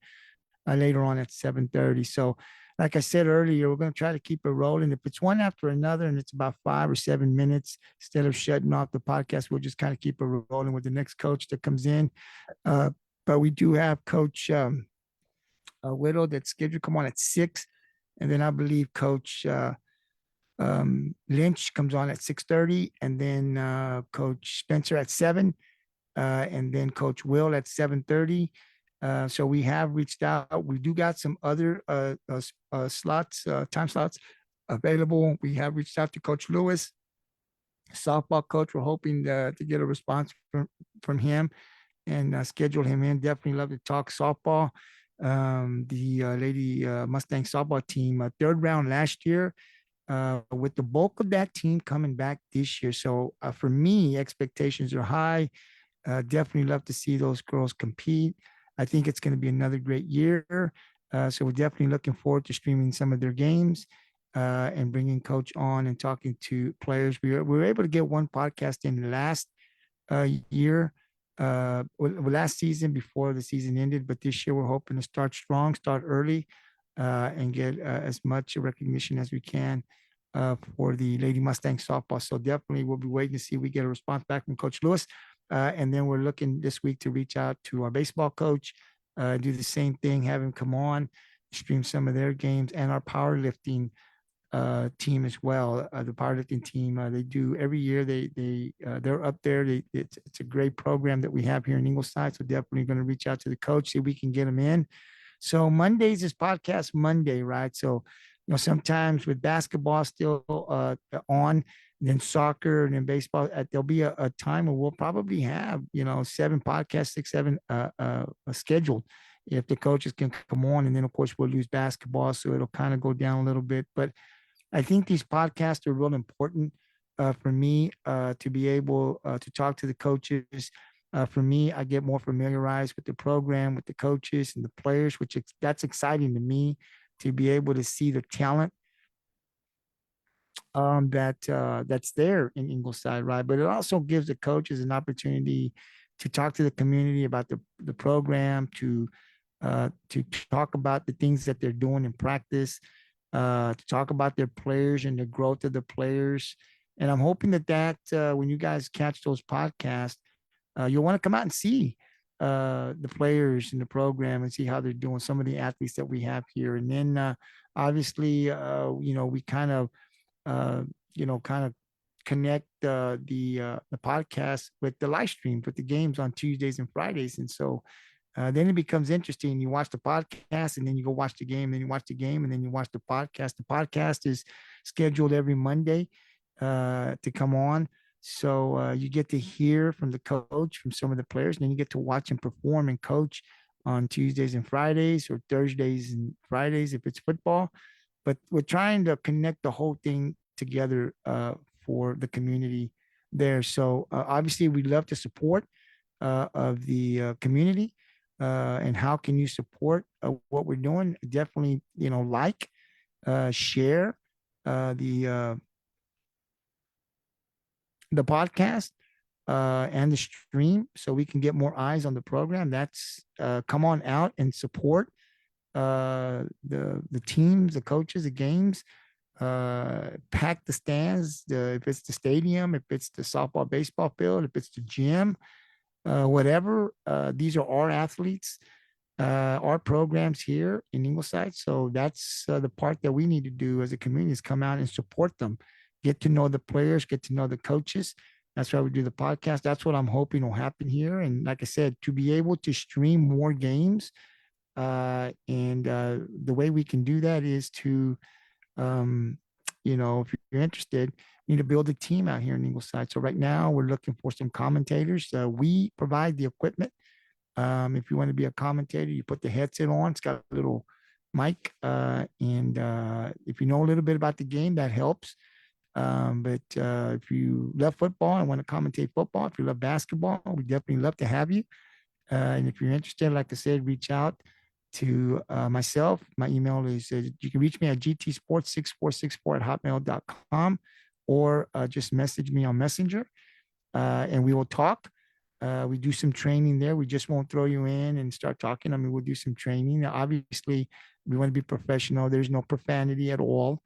later on at 7:30. So, like I said earlier, we're going to try to keep it rolling. If it's one after another and it's about 5 or 7 minutes, instead of shutting off the podcast, we'll just kind of keep it rolling with the next coach that comes in. Uh, but we do have Coach Whittle that's scheduled to come on at 6, and then I believe Coach Lynch comes on at 6:30, and then Coach Spencer at 7, and then Coach Will at 7:30. So we have reached out. We do got some other slots, time slots available. We have reached out to Coach Lewis, softball coach. We're hoping to get a response from him and schedule him in. Definitely love to talk softball. The Lady Mustang softball team, third round last year, with the bulk of that team coming back this year. So for me, expectations are high. Definitely love to see those girls compete. I think it's going to be another great year. So we're definitely looking forward to streaming some of their games and bringing Coach on and talking to players. We were able to get one podcast in last year, last season before the season ended. But this year we're hoping to start strong, start early, and get as much recognition as we can for the Lady Mustang softball. So definitely we'll be waiting to see if we get a response back from Coach Lewis. And then we're looking this week to reach out to our baseball coach, do the same thing, have him come on, stream some of their games, and our powerlifting team as well. The powerlifting team, they do every year. They're up there. It's a great program that we have here in Ingleside. So definitely going to reach out to the coach, see if we can get them in. So Mondays is podcast Monday, right? So sometimes with basketball still on, then soccer, and then baseball, there'll be a time where we'll probably have 7 podcasts, 6, 7 scheduled if the coaches can come on. And then of course we'll lose basketball, so it'll kind of go down a little bit. But I think these podcasts are real important for me to be able to talk to the coaches. For me, I get more familiarized with the program, with the coaches and the players, that's exciting to me to be able to see the talent that's there in Ingleside, right? But it also gives the coaches an opportunity to talk to the community about the program, to talk about the things that they're doing in practice, to talk about their players and the growth of the players. And I'm hoping that when you guys catch those podcasts, you'll want to come out and see the players in the program and see how they're doing. Some of the athletes that we have here, and then obviously, we kind of, kind of connect the podcast with the live stream, with the games on Tuesdays and Fridays, and so then it becomes interesting. You watch the podcast and then you go watch the game, then you watch the game and then you watch the podcast. The podcast is scheduled every Monday to come on. So you get to hear from the coach, from some of the players, and then you get to watch him perform and coach on Tuesdays and Fridays, or Thursdays and Fridays if it's football. But we're trying to connect the whole thing together for the community there. So obviously we love to support of the community. and how can you support what we're doing? Definitely, like, share the podcast and the stream so we can get more eyes on the program. That's come on out and support the teams, the coaches, the games. Pack the stands. If it's the stadium, if it's the softball, baseball field, if it's the gym, whatever. These are our athletes, our programs here in Ingleside. So that's the part that we need to do as a community is come out and support them, get to know the players, get to know the coaches. That's why we do the podcast. That's what I'm hoping will happen here. And like I said, to be able to stream more games, and the way we can do that is to, um, if you're interested, we need to build a team out here in Ingleside. So right now we're looking for some commentators. We provide the equipment. If you want to be a commentator, you put the headset on. It's got a little mic, and if you know a little bit about the game, that helps. But if you love football and want to commentate football, if you love basketball, we definitely love to have you. And if you're interested, like I said, reach out to myself. My email is you can reach me at gtsports6464 at hotmail.com, or just message me on Messenger, and we will talk. We do some training there. We just won't throw you in and start talking. I mean, we'll do some training. Now, obviously, we want to be professional. There's no profanity at all.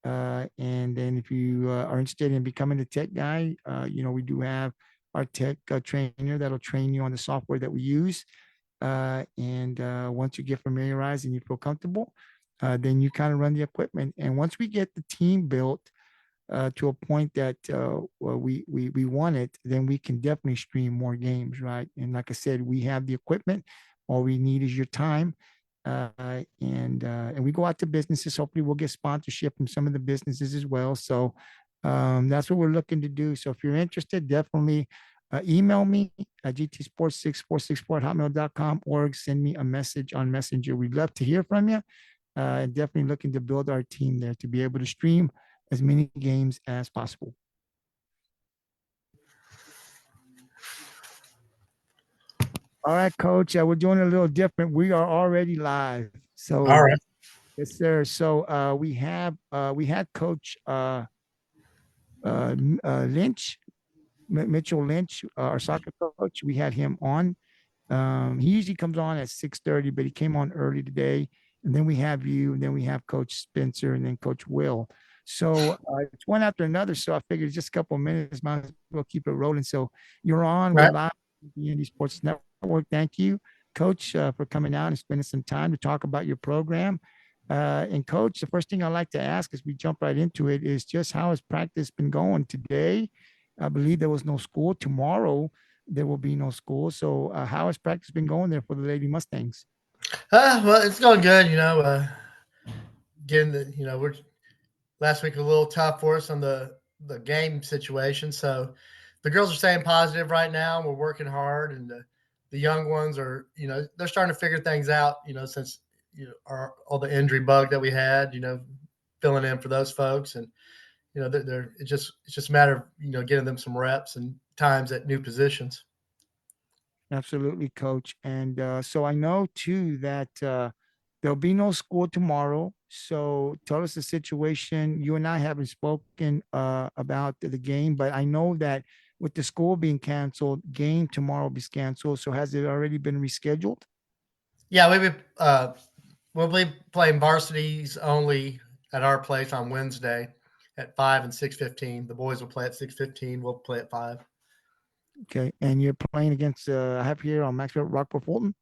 And then if you are interested in becoming a tech guy, we do have our tech trainer that'll train you on the software that we use. And once you get familiarized and you feel comfortable, then you kind of run the equipment. And once we get the team built, to a point that we want it, then we can definitely stream more games, right? And like I said, we have the equipment. All we need is your time, and we go out to businesses. Hopefully, we'll get sponsorship from some of the businesses as well. So that's what we're looking to do. So if you're interested, definitely email me at gtsports6464 at hotmail.com, or send me a message on Messenger. We'd love to hear from you. And definitely looking to build our team there to be able to stream as many games as possible. All right, Coach. We're doing a little different. We are already live. All So right. yes, sir. So we had Coach Lynch, Mitchell Lynch, our soccer coach. We had him on. He usually comes on at 6:30, but he came on early today. And then we have you, and then we have Coach Spencer, and then Coach Will. So it's one after another. So I figured just a couple of minutes, might as well keep it rolling. So you're on. We're Right. live on the Indy Sports Network. Thank you, Coach, for coming out and spending some time to talk about your program. And Coach, the first thing I like to ask as we jump right into it is just how has practice been going today? I believe there was no school. Tomorrow there will be no school. So how has practice been going there for the Lady Mustangs? Well, it's going good. Getting we're last week a little tough for us on the game situation. So the girls are staying positive right now. We're working hard, and the young ones are, they're starting to figure things out. Since all the injury bug that we had, filling in for those folks, and it's just a matter of getting them some reps and times at new positions. Absolutely, Coach. And so I know too that there'll be no school tomorrow. So tell us the situation. You and I haven't spoken about the game, but I know that with the school being canceled, game tomorrow will be canceled. So has it already been rescheduled? Yeah, we'll be playing varsities only at our place on Wednesday at 5 and 6:15. The boys will play at 6:15. We'll play at 5. Okay. And you're playing against, I have here on Maxwell Rockport-Fulton.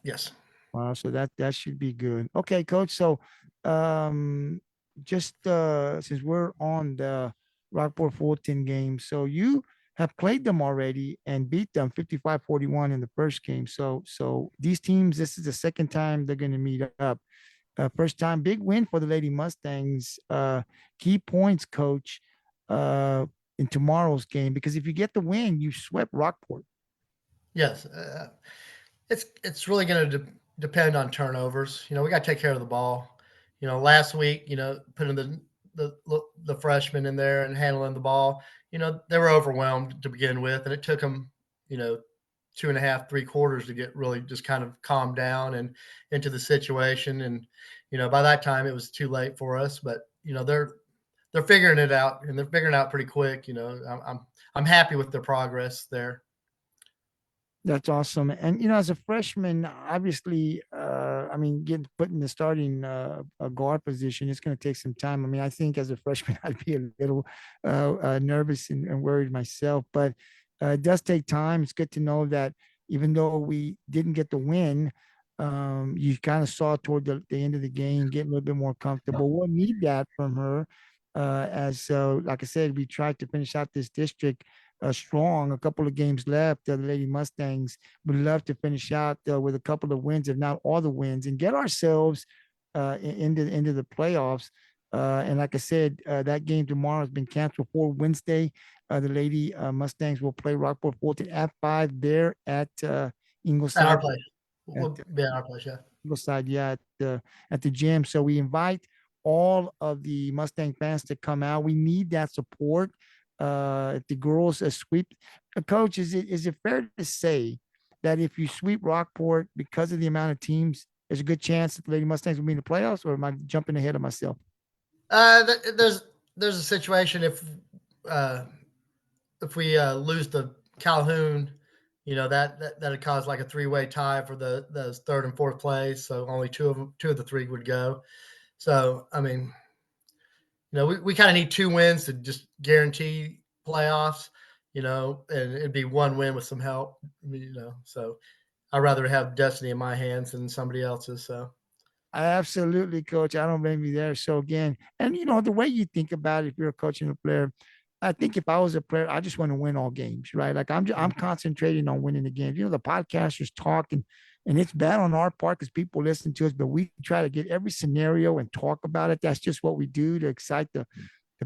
Yes. Wow, so that should be good. Okay, coach. So um just since we're on the Rockport Fulton game, so you have played them already and beat them 55-41 in the first game. So these teams, this is the second time they're going to meet up. First time, big win for the Lady Mustangs. Key points, coach, in tomorrow's game, because if you get the win, you swept Rockport. Yes. It's really going to depend on turnovers. We got to take care of the ball. Last week, putting the freshmen in there and handling the ball. They were overwhelmed to begin with, and it took them, 2.5, 3 quarters to get really just kind of calmed down and into the situation. And, by that time it was too late for us, but, they're figuring it out, and they're figuring it out pretty quick. I'm happy with their progress there. That's awesome. And as a freshman, obviously, I mean, getting put in the starting a guard position, it's going to take some time. I mean, I think as a freshman, I'd be a little nervous and worried myself, but it does take time. It's good to know that even though we didn't get the win, you kind of saw toward the end of the game, getting a little bit more comfortable. We'll need that from her. As like I said, we tried to finish out this district strong. A couple of games left. The Lady Mustangs would love to finish out with a couple of wins, if not all the wins, and get ourselves into the playoffs. And like I said, that game tomorrow has been canceled for Wednesday. The Lady Mustangs will play Rockport-Fulton at 5 there at At Ingleside. our place. At, We'll be at our place, yeah. Ingleside, yeah, at the gym. So we invite all of the Mustang fans to come out. We need that support. If the girls sweep, coach, is it fair to say that if you sweep Rockport because of the amount of teams, there's a good chance that the Lady Mustangs will be in the playoffs, or am I jumping ahead of myself? There's a situation if we lose to Calhoun, that'd cause like a 3-way tie for the third and fourth place. So only two of the three would go. So I mean, we kind of need 2 wins to just guarantee playoffs. And it'd be 1 win with some help. So I'd rather have destiny in my hands than somebody else's. So. Absolutely, coach. I don't blame you there. So again, and the way you think about it, if you're a coach and a player, I think if I was a player, I just want to win all games, right? Like I'm concentrating on winning the games. The podcasters talk and it's bad on our part because people listen to us, but we try to get every scenario and talk about it. That's just what we do to excite the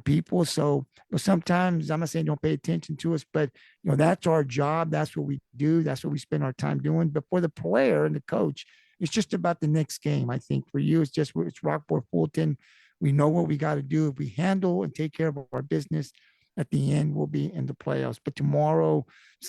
people. So sometimes I'm not saying don't pay attention to us, but that's our job. That's what we do. That's what we spend our time doing. But for the player and the coach, it's just about the next game. I think for you, it's Rockport-Fulton. We know what we got to do. If we handle and take care of our business, at the end, we'll be in the playoffs. But tomorrow's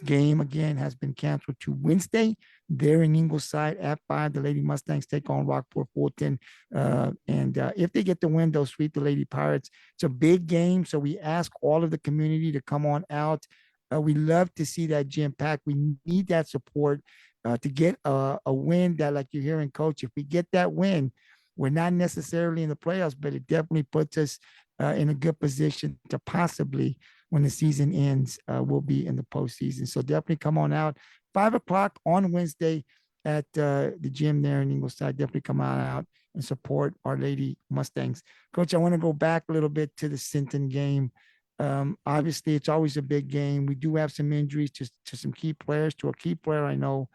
game again has been canceled to Wednesday. They're in Ingleside at 5. The Lady Mustangs take on Rockport-Fulton. And if they get the win, they'll sweep the Lady Pirates. It's a big game. So we ask all of the community to come on out. We love to see that gym packed. We need that support to get a win that, like you're hearing, Coach, if we get that win, we're not necessarily in the playoffs, but it definitely puts us in a good position to possibly, when the season ends, we'll be in the postseason. So definitely come on out. 5 o'clock on Wednesday at the gym there in Ingleside. Definitely come on out and support our Lady Mustangs. Coach, I want to go back a little bit to the Sinton game. Obviously, it's always a big game. We do have some injuries to some key players, to a key player I know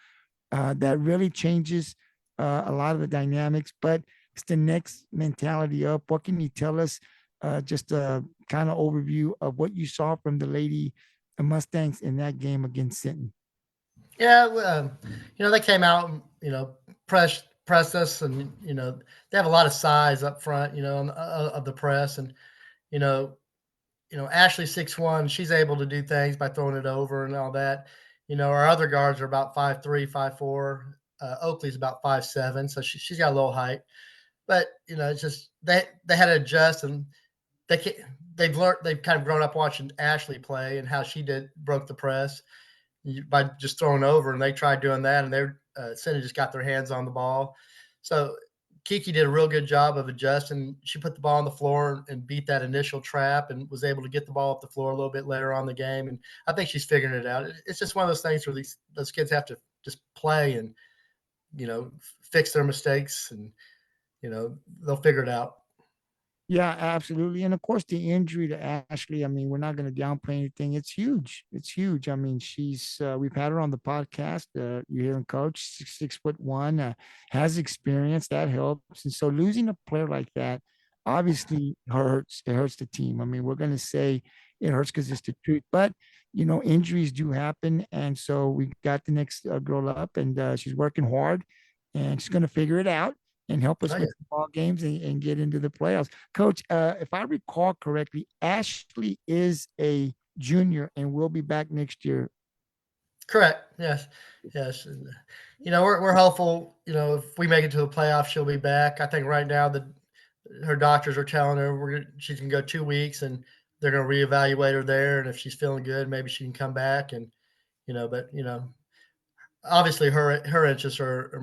that really changes a lot of the dynamics, but it's the next mentality up. What can you tell us? Just a kind of overview of what you saw from the Lady Mustangs in that game against Sinton. Yeah, they came out and, pressed us, and, they have a lot of size up front, of the press. And, Ashley 6'1", she's able to do things by throwing it over and all that. Our other guards are about 5'3", 5'4". Oakley's about 5'7", so she's got a little height. But, it's just they had to adjust, and they've kind of grown up watching Ashley play and how she broke the press by just throwing over, and they tried doing that, and Cindy just got their hands on the ball. So Kiki did a real good job of adjusting. She put the ball on the floor and beat that initial trap, and was able to get the ball up the floor a little bit later on in the game. And I think she's figuring it out. It's just one of those things where those kids have to just play and, fix their mistakes, and, they'll figure it out. Yeah, absolutely. And of course, the injury to Ashley, I mean, we're not going to downplay anything. It's huge. It's huge. I mean, we've had her on the podcast. You're hearing Coach, 6'1", has experience. That helps. And so losing a player like that obviously hurts. It hurts the team. I mean, we're going to say it hurts because it's the truth. But, injuries do happen. And so we got the next girl up, and she's working hard, and she's going to figure it out and help us with ball games and get into the playoffs. Coach, if I recall correctly, Ashley is a junior and will be back next year. Correct. Yes. Yes. And, we're hopeful. If we make it to the playoffs, she'll be back. I think right now her doctors are telling her she's gonna go 2 weeks, and they're gonna reevaluate her there. And if she's feeling good, maybe she can come back. And but obviously her interests are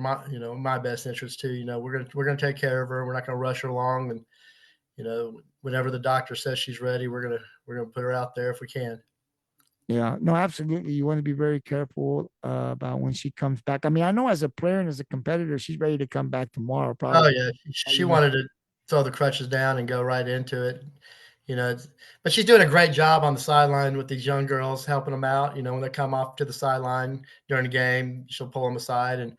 my best interest too. We're gonna take care of her. We're not gonna rush her along. And whenever the doctor says she's ready, we're gonna put her out there if we can. Yeah, no, absolutely. You want to be very careful about when she comes back. I mean, I know as a player and as a competitor, she's ready to come back tomorrow, Oh probably. yeah, she You know, wanted to throw the crutches down and go right into it. But she's doing a great job on the sideline with these young girls, helping them out. When they come off to the sideline during the game, she'll pull them aside and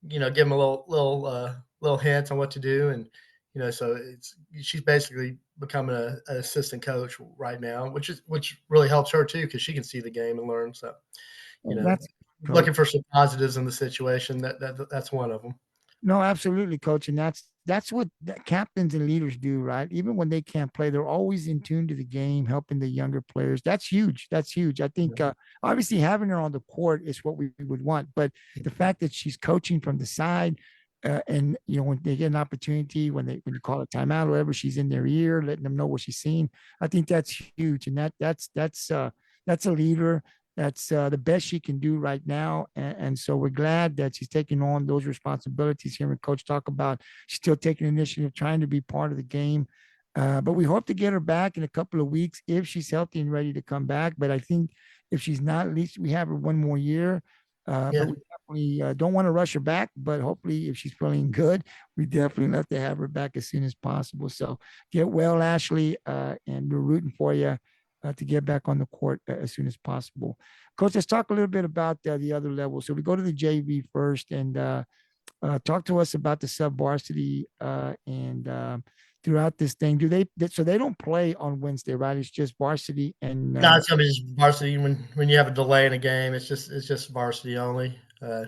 give them a little hints on what to do. And so she's basically becoming an assistant coach right now, which really helps her too because she can see the game and learn. So you know, that's coach. looking for some positives in the situation. That's one of them. No, absolutely, coach, and that's what captains and leaders do, right? Even when they can't play, they're always in tune to the game, helping the younger players. That's huge. That's huge. I think obviously having her on the court is what we would want, but the fact that she's coaching from the side, and when they get an opportunity, when you call a timeout or whatever, she's in their ear, letting them know what she's seeing. I think that's huge, and that's a leader. That's the best she can do right now. And so we're glad that she's taking on those responsibilities. Hearing Coach talk about she's still taking initiative, trying to be part of the game. But we hope to get her back in a couple of weeks if she's healthy and ready to come back. But I think if she's not, at least we have her one more year. Yeah. But we definitely don't want to rush her back. But hopefully, if she's feeling good, we definitely love to have her back as soon as possible. So get well, Ashley, and we're rooting for you to get back on the court as soon as possible. Coach, let's talk a little bit about the other level. So we go to the JV first, and talk to us about the sub varsity and throughout this thing. So they don't play on Wednesday, right? It's just varsity and No, it's gonna be just varsity. When you have a delay in a game, it's just varsity only.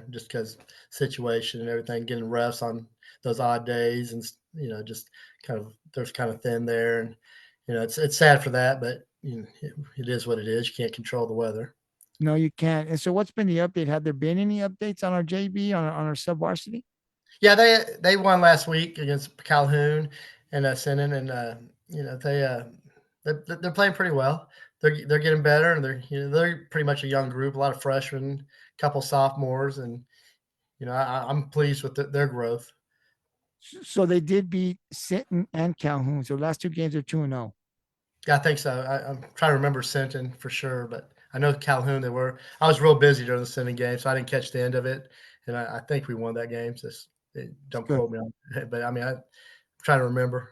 Just because situation and everything, getting refs on those odd days, and just there's kind of thin there, and it's sad for that, but it is what it is. You can't control the weather. no, you can't. And so what's been the update? Have there been any updates on our JV on our sub varsity? Yeah, they won last week against Calhoun and Sinan, and they're playing pretty well. They're getting better, and they're pretty much a young group, a lot of freshmen, couple sophomores, and I'm pleased with their growth. So they did beat Sinton and Calhoun. So last two games are 2-0. Yeah, I think so. I'm trying to remember Sinton for sure, but I know Calhoun. I was real busy during the Sinton game, so I didn't catch the end of it, and I think we won that game. So It's don't good. quote me on it, but I mean, I'm trying to remember.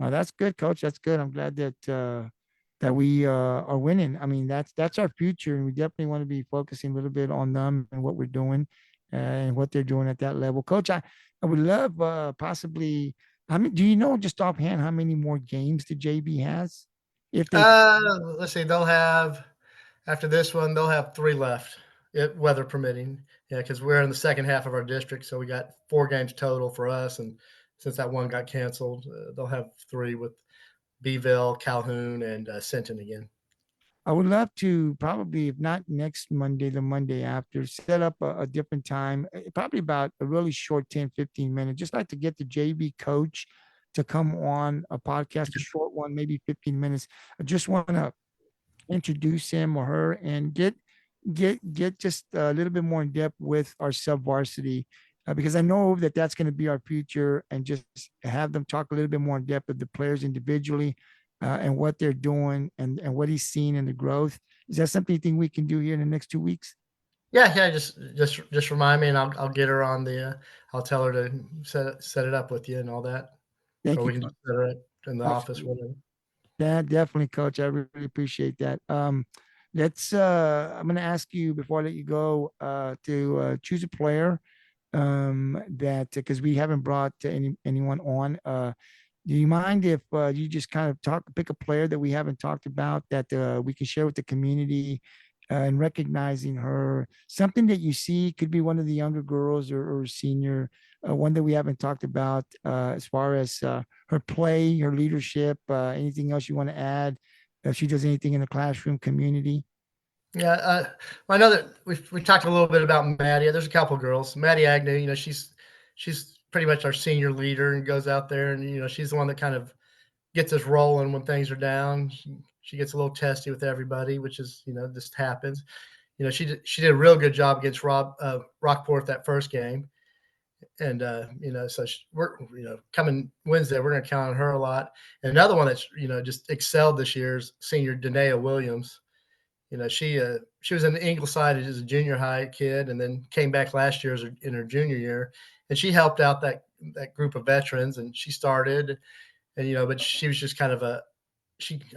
That's good, coach. That's good. I'm glad that we are winning. I mean, that's our future, and we definitely want to be focusing a little bit on them and what we're doing and what they're doing at that level. Coach, I would love possibly. How many? Do you know just offhand how many more games the JV has? If they Let's see. They'll have after this one, they'll have three left, weather permitting. Yeah, because we're in the second half of our district, so we got 4 games total for us, and since that one got canceled, they'll have three with Beeville, Calhoun, and Sinton again. I would love to probably, if not next Monday, the Monday after, set up a different time, probably about a really short 10, 15 minutes. Just like to get the JV coach to come on a podcast, a short one, maybe 15 minutes. I just want to introduce him or her and get just a little bit more in depth with our sub varsity because I know that that's going to be our future, and just have them talk a little bit more in depth of the players individually and what they're doing and what he's seen in the growth. Is that something you think we can do here in the next 2 weeks? Yeah, yeah. Just remind me, and I'll get her on the. I'll tell her to set it up with you and all that, Thank or you, we can coach. just set her up in the office, Absolutely. whatever. Yeah, definitely, coach. I really appreciate that. Let's I'm gonna ask you before I let you go to choose a player that because we haven't brought anyone on. Do you mind if you just kind of pick a player that we haven't talked about that we can share with the community and recognizing her, something that you see could be one of the younger girls or senior, one that we haven't talked about as far as her play, her leadership, anything else you want to add? If she does anything in the classroom community? Yeah, I know that we talked a little bit about Maddie. There's a couple girls. Maddie Agnew, she's pretty much our senior leader and goes out there and she's the one that kind of gets us rolling when things are down. She gets a little testy with everybody, which is just happens. She did a real good job against Rockport that first game, and so we're coming Wednesday we're going to count on her a lot. And another one that's just excelled this year is senior Danae Williams. She was in Ingleside as a junior high kid, and then came back last year in her junior year, and she helped out that group of veterans, and she started, and but she was just kind of I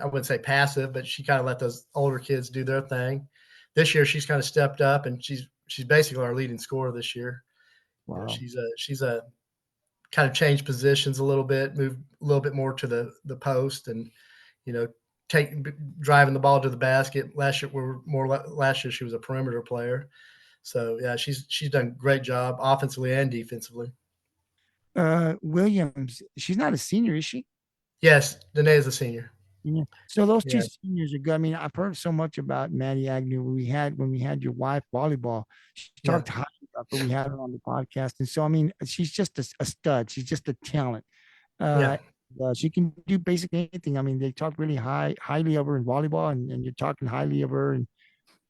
wouldn't say passive, but she kind of let those older kids do their thing. This year she's kind of stepped up, and she's basically our leading scorer this year. Wow. She's a kind of changed positions a little bit, moved a little bit more to the post, and you know, take driving the ball to the basket. Last year she was a perimeter player. So yeah, she's done a great job offensively and defensively. Williams, she's not a senior, is she? Yes, Danae is a senior. Yeah. So those two Yeah, seniors are good. I mean, I've heard so much about Maddie Agnew. When we had your wife volleyball, she yeah, talked highly about her. We had her on the podcast, and so I mean, she's just a stud. She's just a talent. yeah. Uh, she can do basically anything. I mean, they talk really highly of her in volleyball, and you're talking highly of her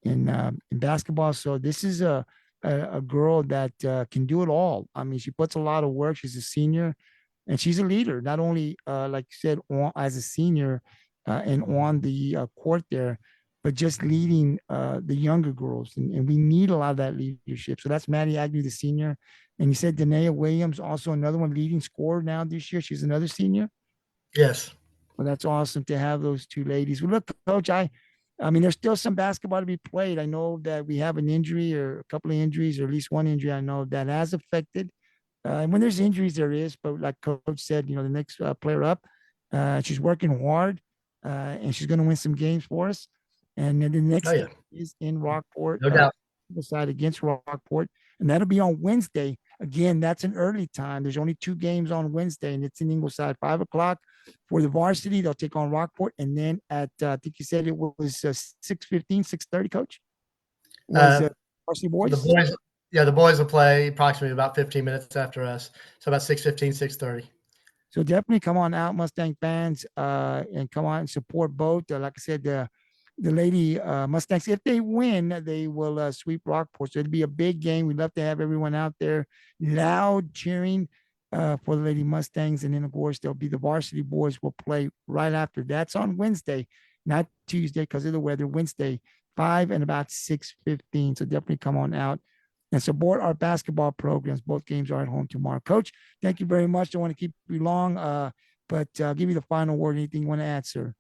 in basketball. So this is a girl that can do it all. I mean, she puts a lot of work. She's a senior, and she's a leader. Not only like you said, as a senior and on the court there, but just leading the younger girls, and we need a lot of that leadership. So that's Maddie Agnew, the senior, and you said Danae Williams, also another one leading scorer now this year. She's another senior. Yes. Well, that's awesome to have those two ladies. Well, look, Coach, I mean, there's still some basketball to be played. I know that we have an injury or a couple of injuries, or at least one injury I know that has affected. And when there's injuries, there is. But like Coach said, the next player up, she's working hard, and she's going to win some games for us. And then the Oh next yeah, game is in Rockport, no doubt. side against Rockport, and that'll be on Wednesday. Again, that's an early time. There's only two games on Wednesday, and it's in Ingleside, 5 o'clock for the varsity. They'll take on Rockport, and then at I think you said it was 6:15, 6:30. Coach was Uh, varsity the boys. boys, yeah, the boys will play approximately about 15 minutes after us, so about 6:15, 6:30. So definitely come on out, Mustang fans, and come on and support both. Like I said, the Lady Mustangs, if they win, they will sweep Rockport. So it'll be a big game. We'd love to have everyone out there loud cheering for the Lady Mustangs. And then, of course, there'll be the varsity boys will play right after. That's on Wednesday, not Tuesday because of the weather. Wednesday, 5 and about 6:15. So definitely come on out and support our basketball programs. Both games are at home tomorrow. Coach, thank you very much. Don't want to keep you long, but give you the final word. Anything you want to add, sir?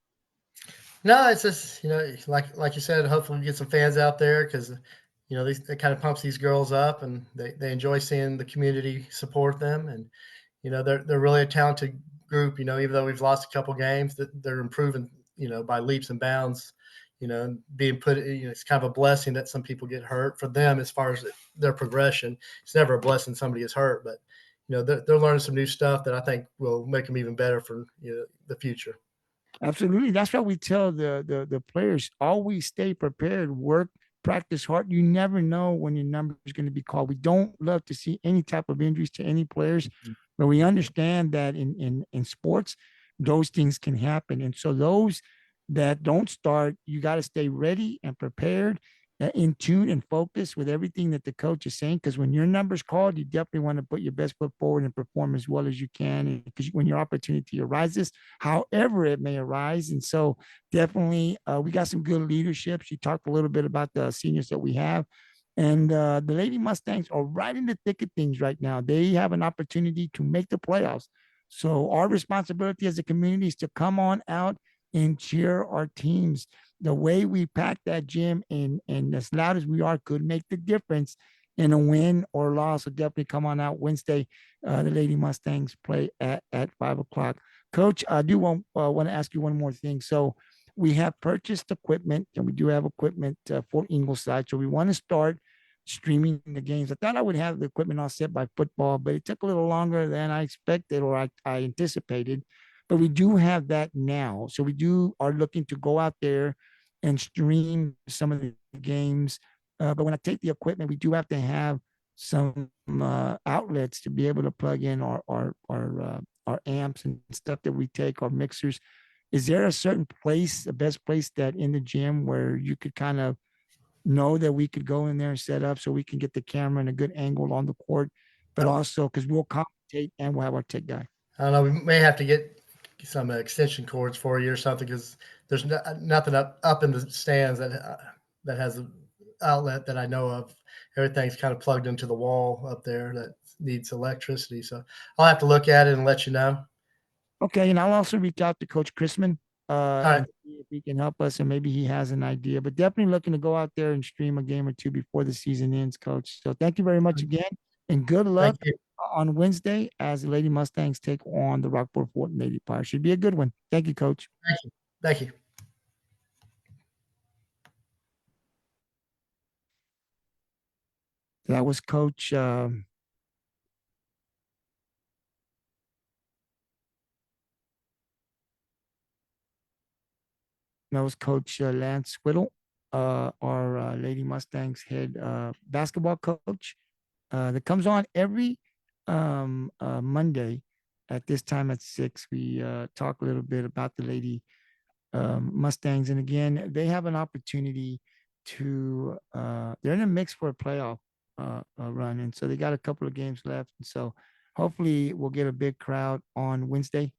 No, it's just like you said. Hopefully, we get some fans out there because it kind of pumps these girls up, and they enjoy seeing the community support them, and they're really a talented group. Even though we've lost a couple games, that they're improving by leaps and bounds. And being put, it's kind of a blessing that some people get hurt for them as far as their progression. It's never a blessing somebody gets hurt, but they're learning some new stuff that I think will make them even better for the future. Absolutely. That's why we tell the players always stay prepared, work, practice hard. You never know when your number is going to be called. We don't love to see any type of injuries to any players, but we understand that in sports, those things can happen. And so those that don't start, you got to stay ready and prepared, in tune and focused with everything that the coach is saying. Because when your number's called, you definitely want to put your best foot forward and perform as well as you can. Because when your opportunity arises, however it may arise. And so definitely we got some good leadership. She talked a little bit about the seniors that we have. And the Lady Mustangs are right in the thick of things right now. They have an opportunity to make the playoffs. So our responsibility as a community is to come on out and cheer our teams. The way we pack that gym and as loud as we are could make the difference in a win or loss. So definitely come on out Wednesday. The Lady Mustangs play at 5 o'clock. Coach, I do want to ask you one more thing. So we have purchased equipment, and we do have equipment for Ingleside. So we want to start streaming the games. I thought I would have the equipment all set by football, but it took a little longer than I expected or I anticipated. But we do have that now. So we are looking to go out there and stream some of the games. But when I take the equipment, we do have to have some outlets to be able to plug in our amps and stuff that we take, our mixers. Is there a certain place, the best place that in the gym where you could kind of know that we could go in there and set up so we can get the camera and a good angle on the court, but also because we'll commentate and we'll have our tech guy. I don't know. We may have to get some extension cords for you or something because there's nothing up in the stands that has an outlet that I know of. Everything's kind of plugged into the wall up there that needs electricity. So I'll have to look at it and let you know. Okay, and I'll also reach out to Coach Chrisman right. and see if he can help us, and maybe he has an idea. But definitely looking to go out there and stream a game or two before the season ends, Coach. So thank you very much again, and good luck on Wednesday as the Lady Mustangs take on the Rockport-Fulton Lady Pirates. Should be a good one. Thank you, Coach. Thank you. Thank you. That was Coach. That was Coach Lance Whittle, our Lady Mustangs head basketball coach. That comes on every Monday at this time at 6. We talk a little bit about the Lady Mustangs, and again, they have an opportunity to. They're in a mix for a playoff run, and so they got a couple of games left, and so hopefully we'll get a big crowd on Wednesday.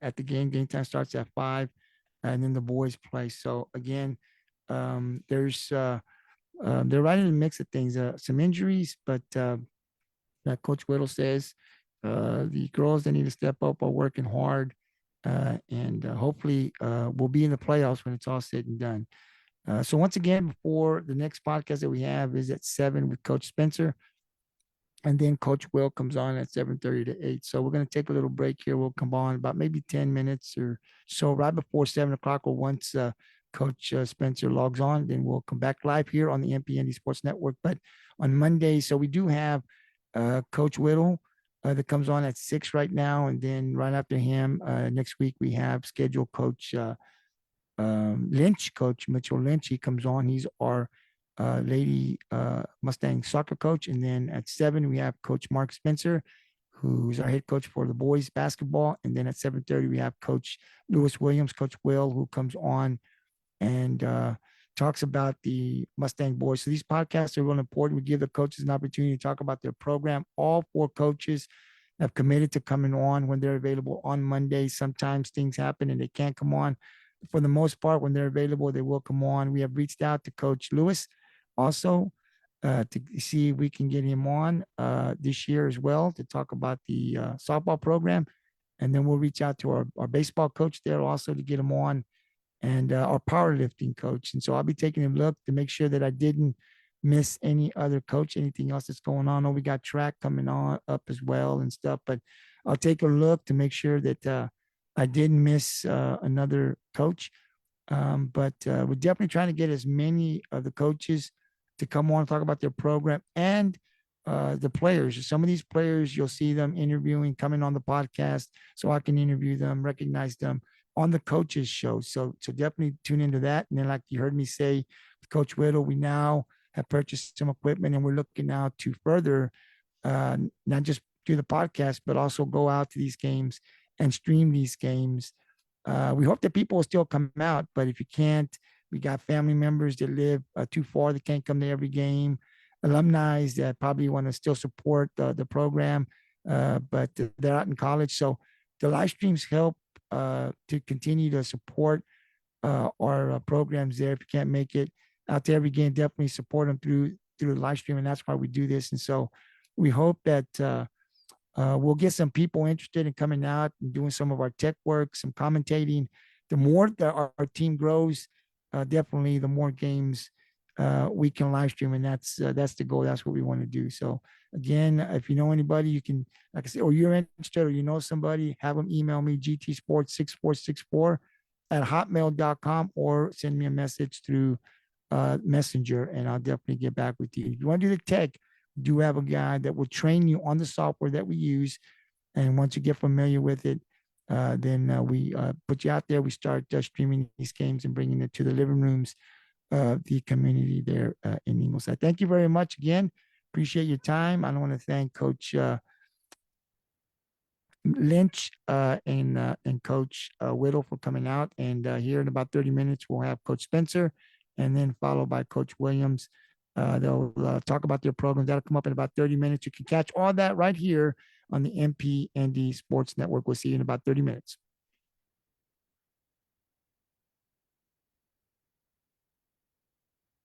At the game. Game time starts at 5, and then the boys play. So again, there's they're right in the mix of things. Some injuries, but like Coach Whittle says, the girls that need to step up are working hard, and hopefully we'll be in the playoffs when it's all said and done. So once again, before the next podcast that we have is at 7 with Coach Spencer. And then Coach Will comes on at 7:30 to 8. So we're going to take a little break here. We'll come on about maybe 10 minutes or so right before 7 o'clock, or once Coach Spencer logs on, then we'll come back live here on the MPND Sports Network. But on Monday, so we do have Coach Whittle that comes on at 6 right now. And then right after him, next week, we have scheduled Coach Lynch, Coach Mitchell Lynch. He comes on. He's our Lady Mustang soccer coach. And then at 7, we have Coach Mark Spencer, who's our head coach for the boys basketball. And then at 7:30, we have Coach Lewis Williams, Coach Will, who comes on and talks about the Mustang boys. So these podcasts are really important. We give the coaches an opportunity to talk about their program. All 4 coaches have committed to coming on when they're available on Monday. Sometimes things happen and they can't come on. For the most part, when they're available, they will come on. We have reached out to Coach Lewis also to see if we can get him on this year as well to talk about the softball program. And then we'll reach out to our baseball coach there also to get him on, and our powerlifting coach. And so I'll be taking a look to make sure that I didn't miss any other coach, anything else that's going on. Oh, we got track coming on up as well and stuff, but I'll take a look to make sure that I didn't miss another coach. But we're definitely trying to get as many of the coaches to come on and talk about their program and the players. Some of these players, you'll see them interviewing, coming on the podcast, so I can interview them, recognize them on the coaches show. So definitely tune into that. And then, like you heard me say, Coach Whittle, we now have purchased some equipment, and we're looking now to further not just do the podcast, but also go out to these games and stream these games. We hope that people will still come out, but if you can't, we got family members that live too far that can't come to every game, alumni that probably want to still support the program, but they're out in college. So the live streams help to continue to support our programs there. If you can't make it out to every game, definitely support them through the live stream, and that's why we do this. And so we hope that we'll get some people interested in coming out and doing some of our tech work, some commentating. The more that our team grows, definitely the more games we can live stream, and that's the goal. That's what we want to do. So again, if you know anybody, you can, like I said, or you're interested, or you know somebody, have them email me gtsports6464@hotmail.com, or send me a message through Messenger, and I'll definitely get back with you. If you want to do the tech, we do have a guy that will train you on the software that we use, and once you get familiar with it, then we put you out there. We start streaming these games and bringing it to the living rooms the community there in Ingleside. Thank you very much again. Appreciate your time. I want to thank Coach Lynch and Coach Whittle for coming out. And here in about 30 minutes, we'll have Coach Spencer and then followed by Coach Williams. They'll talk about their program. That'll come up in about 30 minutes. You can catch all that right here on the MPND Sports Network. We'll see you in about 30 minutes.